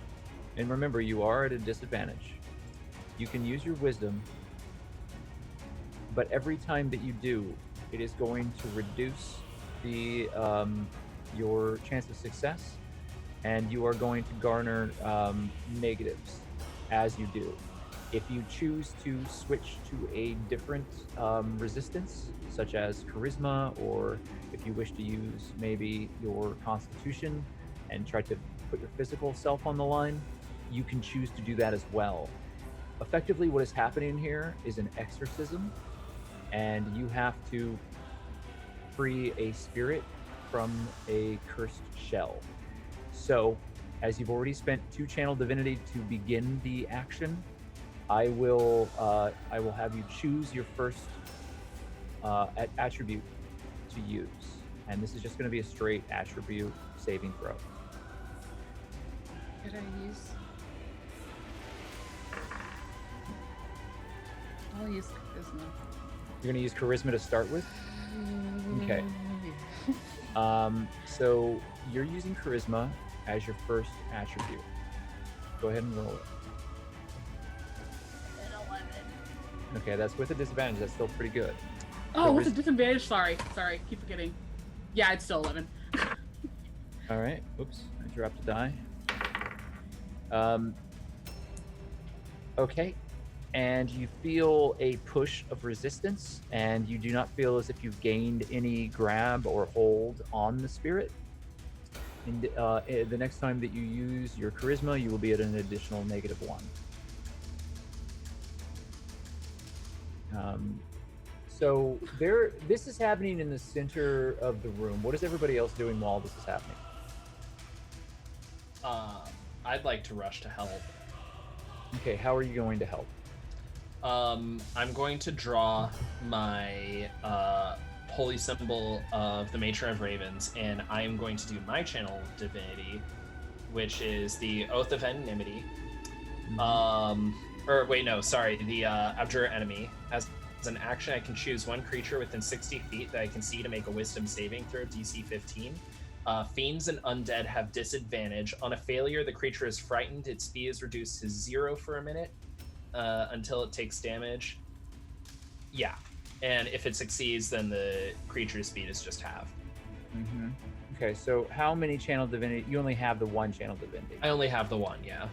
and remember, you are at a disadvantage. You can use your wisdom, but every time that you do, it is going to reduce the your chance of success, and you are going to garner negatives as you do. If you choose to switch to a different resistance, such as charisma, or if you wish to use maybe your constitution and try to put your physical self on the line, you can choose to do that as well. Effectively, what is happening here is an exorcism, and you have to free a spirit from a cursed shell. So, as you've already spent 2 channel divinity to begin the action, I will have you choose your first attribute to use, and this is just going to be a straight attribute saving throw. Could I use? I'll use charisma. You're going to use charisma to start with? Okay. So you're using charisma as your first attribute. Go ahead and roll it. An 11. Okay, that's with a disadvantage. That's still pretty good. Oh, what's a disadvantage? Sorry, keep forgetting. Yeah, it's still 11. All right. Oops, I dropped a die. Okay. And you feel a push of resistance, and you do not feel as if you've gained any grab or hold on the spirit. And the next time that you use your charisma, you will be at an additional -1. So this is happening in the center of the room. What is everybody else doing while this is happening? I'd like to rush to help. Okay, how are you going to help? I'm going to draw my holy symbol of the Matron of Ravens, and I am going to do my channel divinity, which is the Oath of Enmity. The Abjure Enemy. As an action, I can choose one creature within 60 feet that I can see to make a Wisdom saving throw, DC 15. Fiends and undead have disadvantage. On a failure, the creature is frightened. Its speed is reduced to 0 for a minute until it takes damage. Yeah. And if it succeeds, then the creature's speed is just halved. Mm-hmm. Okay, so how many channel divinity? You only have the 1 channel divinity. I only have the 1, yeah.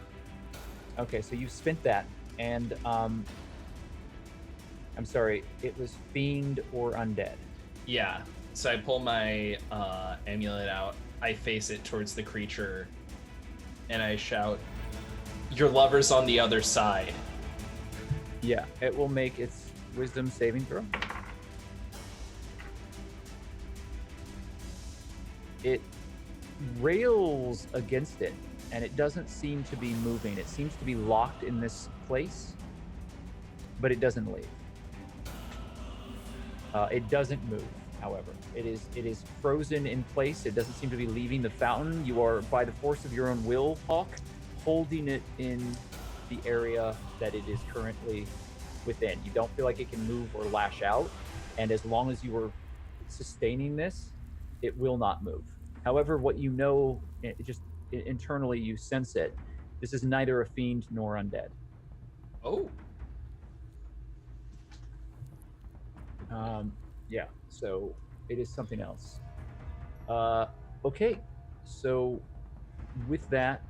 Okay, so you've spent that, and I'm sorry, it was fiend or undead. Yeah. So I pull my amulet out, I face it towards the creature, and I shout, "Your lover's on the other side." Yeah, it will make its wisdom saving throw. It rails against it, and it doesn't seem to be moving. It seems to be locked in this place, but it doesn't leave. It doesn't move, however. It is frozen in place. It doesn't seem to be leaving the fountain. You are, by the force of your own will, Hawk, holding it in the area that it is currently within. You don't feel like it can move or lash out, and as long as you are sustaining this, it will not move. However, what you know, just internally you sense it. This is neither a fiend nor undead. Oh. Yeah, so it is something else. Okay, so with that,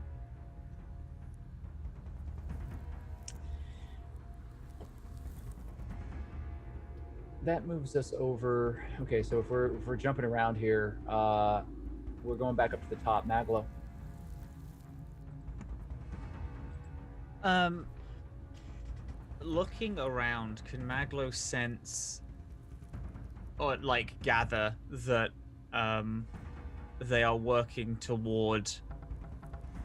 that moves us over. Okay, so if we're jumping around here, we're going back up to the top. MacLeod. Looking around, can MacLeod sense or like gather that they are working toward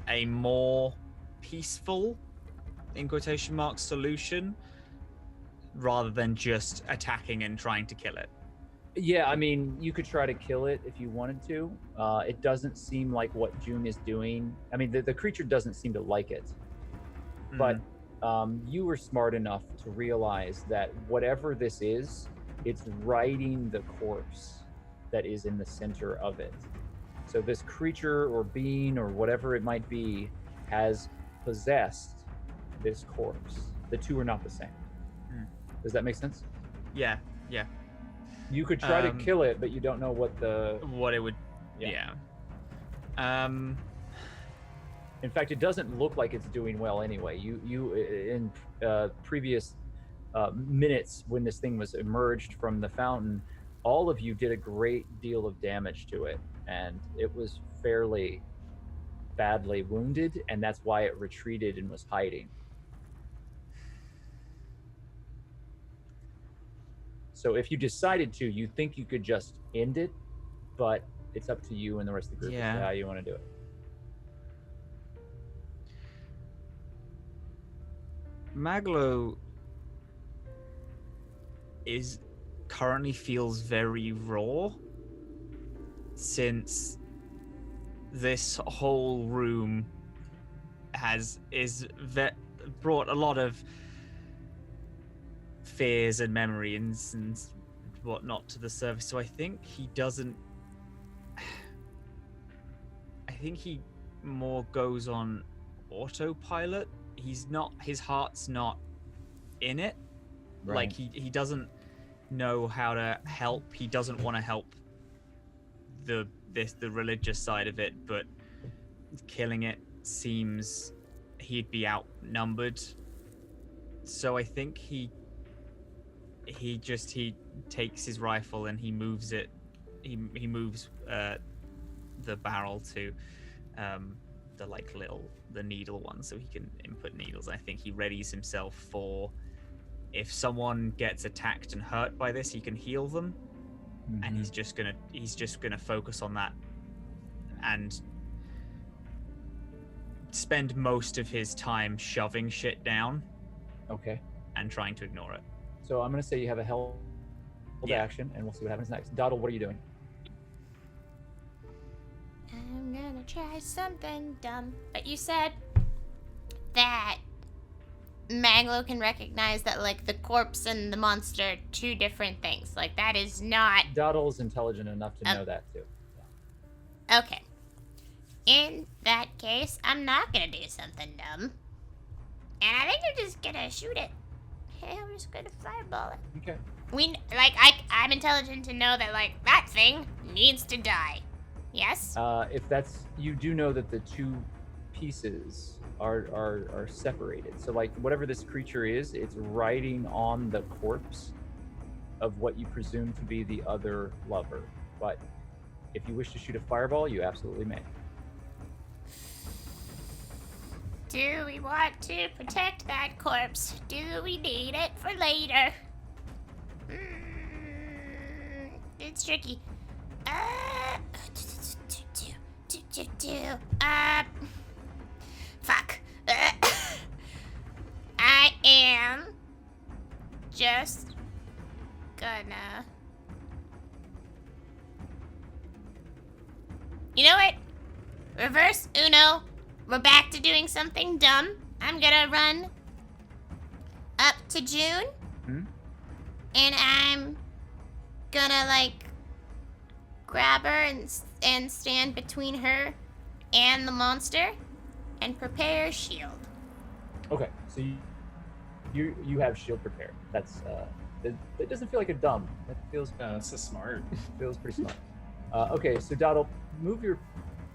a more peaceful, in quotation marks, solution, rather than just attacking and trying to kill it. Yeah, I mean, you could try to kill it if you wanted to. It doesn't seem like what June is doing. I mean, the creature doesn't seem to like it. But you were smart enough to realize that whatever this is, it's riding the corpse that is in the center of it. So this creature or being or whatever it might be has possessed this corpse. The two are not the same. Does that make sense? Yeah. You could try to kill it, but you don't know what it would. Yeah. In fact, it doesn't look like it's doing well anyway. You in previous minutes when this thing was emerged from the fountain, all of you did a great deal of damage to it, and it was fairly badly wounded, and that's why it retreated and was hiding. So if you decided to, you think you could just end it, but it's up to you and the rest of the group as to how you want to do it. MacLeod currently feels very raw, since this whole room brought a lot of fears and memories and whatnot to the surface. So I think he more goes on autopilot. His heart's not in it. Right. Like he doesn't know how to help. He doesn't want to help the religious side of it, but killing it seems he'd be outnumbered. So I think he takes his rifle and he moves it. He moves the barrel to the needle one, so he can input needles. I think he readies himself for if someone gets attacked and hurt by this, he can heal them. And he's just gonna focus on that and spend most of his time shoving shit down. Okay. And trying to ignore it. So I'm gonna say you have a held action, and we'll see what happens next. Doddle, what are you doing? I'm gonna try something dumb. But you said that MacLeod can recognize that, like, the corpse and the monster are two different things. Like, that is not... Doddle's intelligent enough to know that, too. Yeah. Okay. In that case, I'm not gonna do something dumb. And I think I'm just gonna shoot it. Okay, I'm just gonna fireball it. Okay. I'm intelligent to know that, like, that thing needs to die. Yes? If that's... You do know that the two pieces are separated. So, like, whatever this creature is, it's riding on the corpse of what you presume to be the other lover. But if you wish to shoot a fireball, you absolutely may. Do we want to protect that corpse? Do we need it for later? It's tricky. Fuck. I am just gonna... You know what? Reverse Uno. We're back to doing something dumb. I'm gonna run up to June. And I'm gonna, like, grab her and stand between her and the monster and prepare a shield. Okay, so you have shield prepared. That's that doesn't feel like a dumb. That feels that's a smart. Feels pretty smart. Okay, so Doddle, move your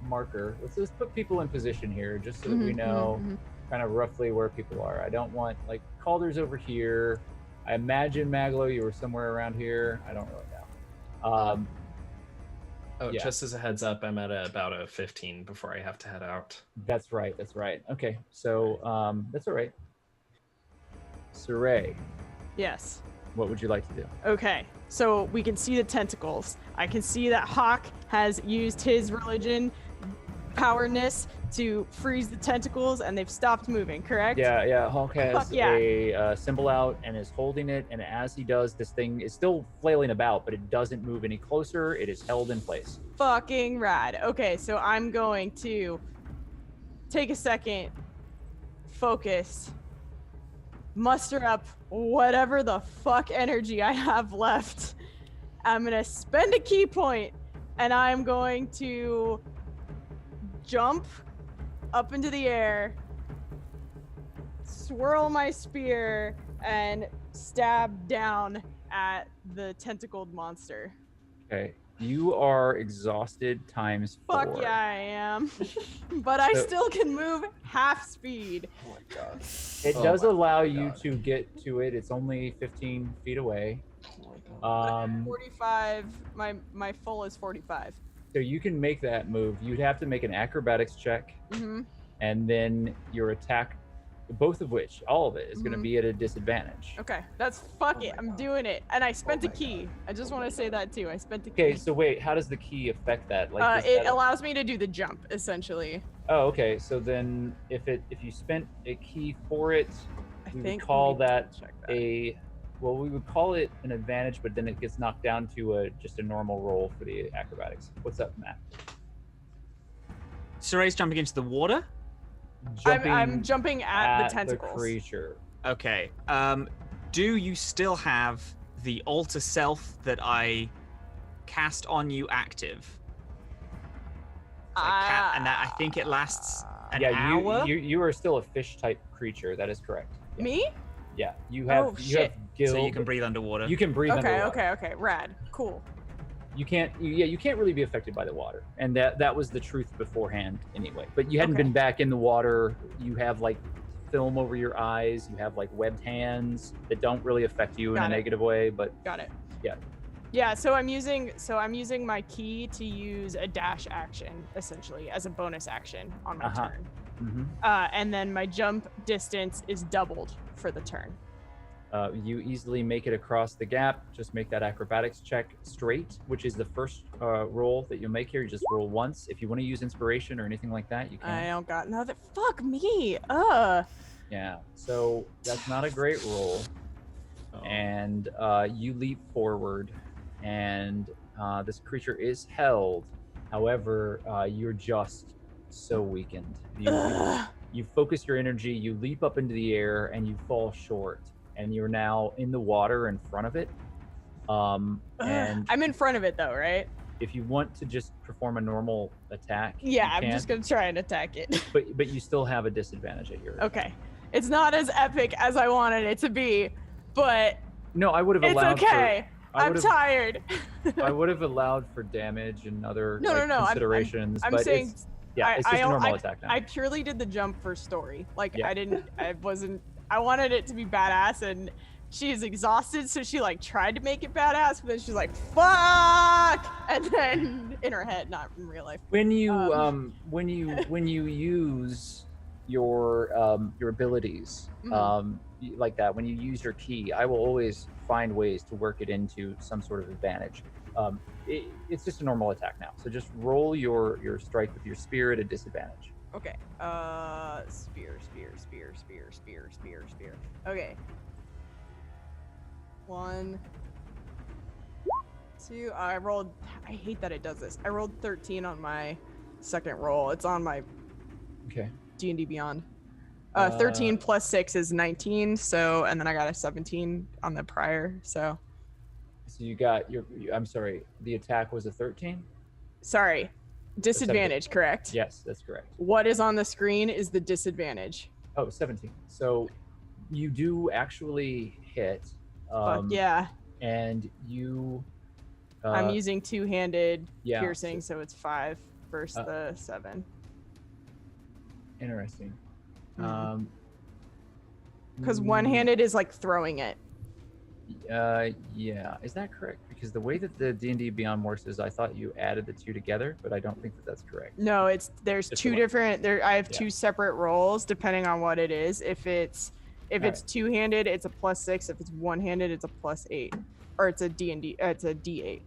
marker. Let's put people in position here, just so that we know kind of roughly where people are. I don't want, like, Calder's over here. I imagine MacLeod, you were somewhere around here. I don't really know. Yeah. Just as a heads up, I'm at about a 15 before I have to head out. That's right. Okay, so that's all right. Saray. Yes. What would you like to do? Okay, so we can see the tentacles. I can see that Hawk has used his religion powerness to freeze the tentacles, and they've stopped moving, correct? Yeah. Hulk has Fuck yeah. a symbol out and is holding it, and as he does, this thing is still flailing about, but it doesn't move any closer. It is held in place. Fucking rad. Okay, so I'm going to take a second, focus, muster up whatever the fuck energy I have left. I'm gonna spend a key point, and I'm going to jump up into the air, swirl my spear, and stab down at the tentacled monster. Okay. You are exhausted times 4. Fuck yeah, I am. But I still can move half speed. Oh my god. It does allow you to get to it. It's only 15 feet away. 45. My full is 45. So you can make that move. You'd have to make an acrobatics check, and then your attack, both of which, all of it, is going to be at a disadvantage. Okay, that's fuck it. I'm doing it. And I spent a key. I just want to say that too. I spent a key. Okay, so wait, how does the key affect that? Like, it allows me to do the jump, essentially. Oh, okay. So then, if you spent a key for it, we would call that a. Well, we would call it an advantage, but then it gets knocked down to just a normal roll for the acrobatics. What's up, Matt? Soray's jumping into the water? I'm jumping at the tentacles. The creature. Okay. Do you still have the alter self that I cast on you active? And that I think it lasts an hour? You are still a fish-type creature. That is correct. Yeah. Me? Yeah, you have have guild. So you can breathe underwater. You can breathe underwater. Okay, rad, cool. You can't really be affected by the water, and that was the truth beforehand anyway. But you hadn't been back in the water. You have like film over your eyes. You have like webbed hands that don't really affect you in a negative way. But got it. Yeah. Yeah. So I'm using my key to use a dash action essentially as a bonus action on my turn. And then my jump distance is doubled for the turn. You easily make it across the gap. Just make that acrobatics check straight, which is the first roll that you'll make here. You just roll once. If you want to use inspiration or anything like that, you can. I don't got nothing. Fuck me. Yeah, so that's not a great roll. And you leap forward, and this creature is held. However, you're just so weakened. You focus your energy, you leap up into the air, and you fall short. And you're now in the water in front of it. And I'm in front of it though, right? If you want to just perform a normal attack, yeah, I'm just gonna try and attack it. But you still have a disadvantage at your. Okay, it's not as epic as I wanted it to be, but no, I would have allowed. It's okay. I'm tired. I would have allowed for damage and other no, considerations. I'm saying. It's just a normal attack now. I purely did the jump for story. Like I wanted it to be badass, and she is exhausted, so she like tried to make it badass, but then she's like, "Fuck!" And then in her head, not in real life. When you use your abilities like that, when you use your key, I will always find ways to work it into some sort of advantage. It's just a normal attack now, so just roll your strike with your spear at a disadvantage. Okay. Spear. Okay. 1, 2. I hate that it does this. I rolled 13 on my second roll. It's on my D&D Beyond. 13 plus 6 is 19. So, and then I got a 17 on the prior. So you got I'm sorry. The attack was a 13. Sorry. Disadvantage, correct? Yes, that's correct. What is on the screen is the disadvantage. Oh, 17. So you do actually hit. Fuck yeah. And you... I'm using two-handed piercing, so it's 5 versus the 7. Interesting. Because one-handed is like throwing it. Yeah. Is that correct? Because the way that the D&D Beyond works is I thought you added the two together, but I don't think that that's correct. No, there's two different. I have two separate rolls depending on what it is. If it's two-handed, it's a +6. If it's one-handed, it's a +8, or it's a D&D. It's a D8.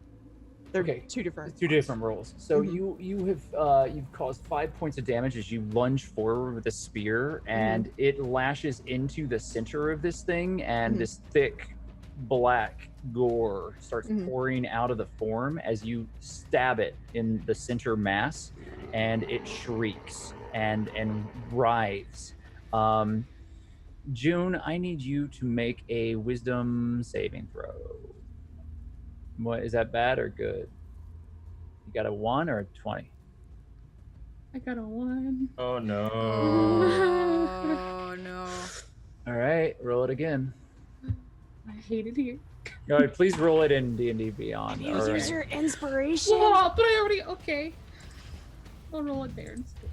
They're Okay, two different. Two different rolls. So Mhm. you've caused 5 points of damage as you lunge forward with a spear, and it lashes into the center of this thing, and this thick black gore starts pouring out of the form as you stab it in the center mass, and it shrieks and writhes. June, I need you to make a wisdom saving throw. What is that, bad or good? You got a 1 or a 20? I got a 1. Oh no. Oh no. All right, roll it again. I hate it here. All right, please roll it in D&D Beyond. You All use right. your inspiration. Oh, but I already okay. I'll roll it there instead.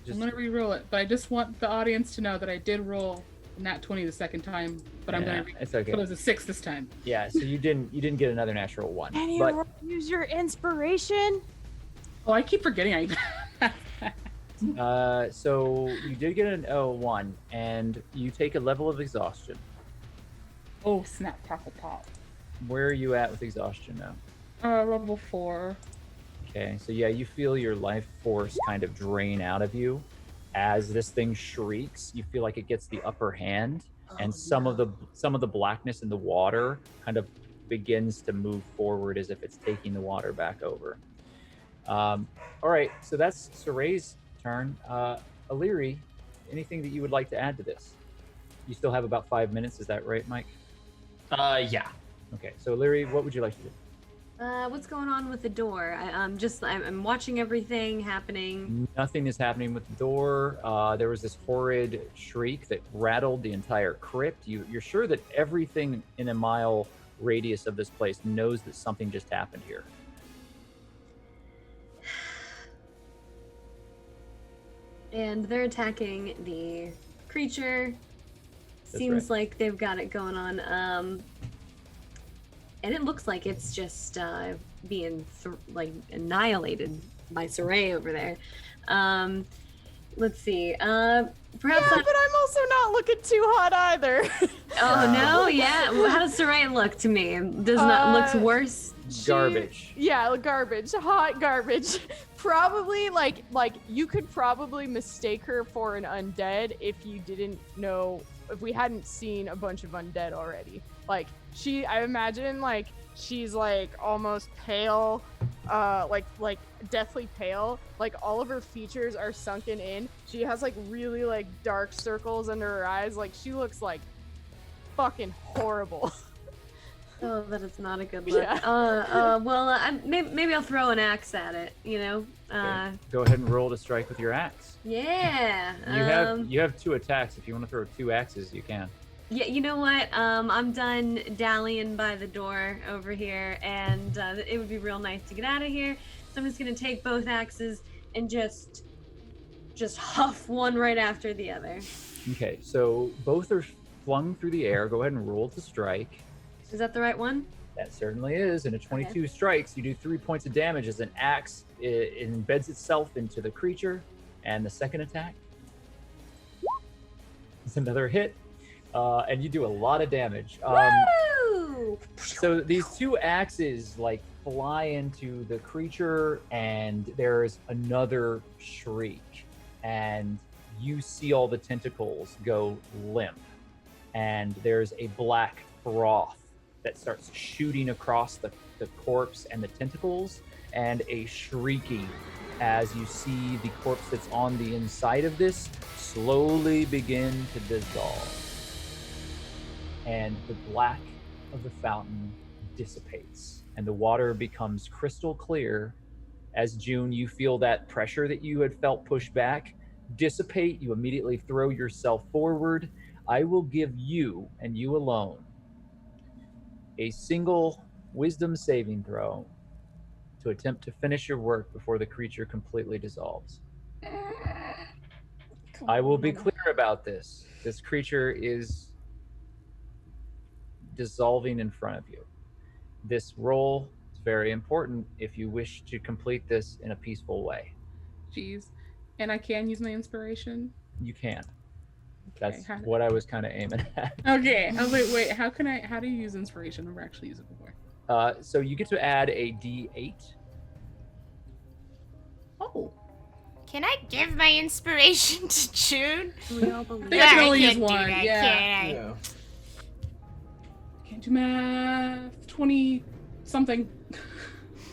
I'm gonna re-roll it, but I just want the audience to know that I did roll nat 20 the second time, but I'm gonna it's okay. but it was a 6 this time. Yeah, so you didn't get another natural 1. Can you But use your inspiration? Oh, I keep forgetting so you did get an 1, and you take a level of exhaustion. Oh, snap, tackle pop. Where are you at with exhaustion now? Level 4. Okay, so yeah, you feel your life force kind of drain out of you as this thing shrieks. You feel like it gets the upper hand, and some of the blackness in the water kind of begins to move forward as if it's taking the water back over. All right, so that's Saray's turn. Illyri, anything that you would like to add to this? You still have about 5 minutes, is that right, Mike? Yeah. Okay, so Illyri, what would you like to do? What's going on with the door? I'm watching everything happening. Nothing is happening with the door. There was this horrid shriek that rattled the entire crypt. You're sure that everything in a mile radius of this place knows that something just happened here. And they're attacking the creature. Seems like they've got it going on. And it looks like it's just being annihilated by Saray over there. Let's see. Perhaps. Yeah, but I'm also not looking too hot either. Oh no! Yeah. Well, how does Saray look to me? Does not looks worse. Garbage. Yeah, garbage. Hot garbage. Probably like you could probably mistake her for an undead if you didn't know, if we hadn't seen a bunch of undead already. Like I imagine like she's like almost pale, like deathly pale. Like all of her features are sunken in. She has like really like dark circles under her eyes. Like she looks like fucking horrible. Oh, that is not a good look. Yeah. Well, maybe I'll throw an axe at it. You know. Okay. Go ahead and roll to strike with your axe. Yeah. You have 2 attacks. If you want to throw 2 axes, you can. Yeah, you know what? I'm done dallying by the door over here, and it would be real nice to get out of here. So I'm just gonna take both axes and just huff one right after the other. Okay, so both are flung through the air. Go ahead and roll to strike. Is that the right one? That certainly is. And a 22 strikes, you do 3 points of damage as an axe it embeds itself into the creature. And the second attack is another hit. And you do a lot of damage. Woo! So these 2 axes like fly into the creature, and there's another shriek, and you see all the tentacles go limp, and there's a black froth that starts shooting across the corpse and the tentacles, and a shrieking as you see the corpse that's on the inside of this slowly begin to dissolve. And the black of the fountain dissipates, and the water becomes crystal clear. As June, you feel that pressure that you had felt push back dissipate. You immediately throw yourself forward. I will give you, and you alone, a single wisdom saving throw to attempt to finish your work before the creature completely dissolves. I will be clear about this. This creature is dissolving in front of you. This roll is very important if you wish to complete this in a peaceful way. Jeez. And I can use my inspiration? You can. Okay, That's what I was kind of aiming at. Okay. Oh, wait. How do you use inspiration? I've never actually used it before. So you get to add a D8. Oh. Can I give my inspiration to June? We all believe. I think I can only use can't do one. that, Yeah. can I? Yeah. Can't do math. 20 something.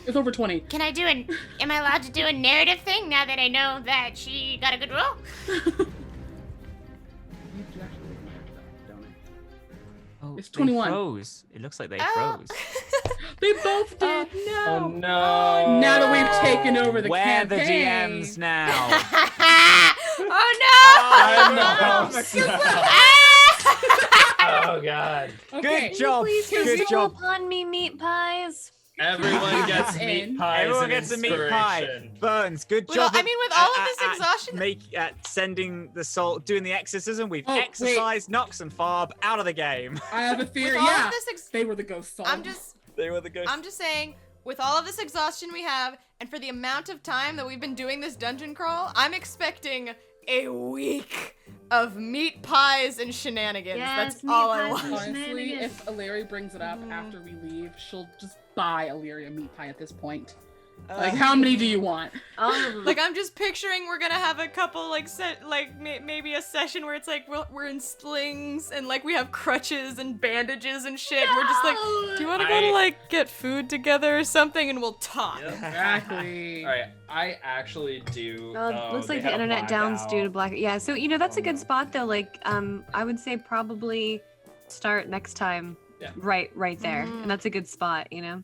It's over 20. Can I do am I allowed to do a narrative thing now that I know that she got a good roll? Oh, It's 21. They froze. It looks like they Oh. froze. They both did. Oh no! Now that we've taken over the We're campaign. the GMs now. Oh Oh god! Okay. Good job. Please Good bestow job. upon me meat pies. Everyone gets meat pies. Everyone and gets a meat pie. inspiration. Burns, good Well, job. I mean, with all of this exhaustion, sending the soul, doing the exorcism. We've Oh, wait. exorcised Nox and Farb out of the game. I have a theory. with all Yeah. of this They were the ghost souls. They were the ghosts. I'm just saying, with all of this exhaustion we have, and for the amount of time that we've been doing this dungeon crawl, I'm expecting a week of meat pies and shenanigans. Yes, That's meat all I pies want. and Honestly, shenanigans. if Illyria brings it up after we leave, she'll just buy Illyria a meat pie at this point. Like, how many do you want? Like, I'm just picturing we're gonna have a couple, like, maybe a session where it's like we're in slings and, like, we have crutches and bandages and shit. No! We're just like, do you want to go to, like, get food together or something, and we'll talk. Exactly. All right, I actually do. Looks they like the have internet down's blackout. due to black. Yeah, so that's a good spot though. Like, I would say probably start next time. Yeah. Right there, Mhm. and that's a good spot. You know.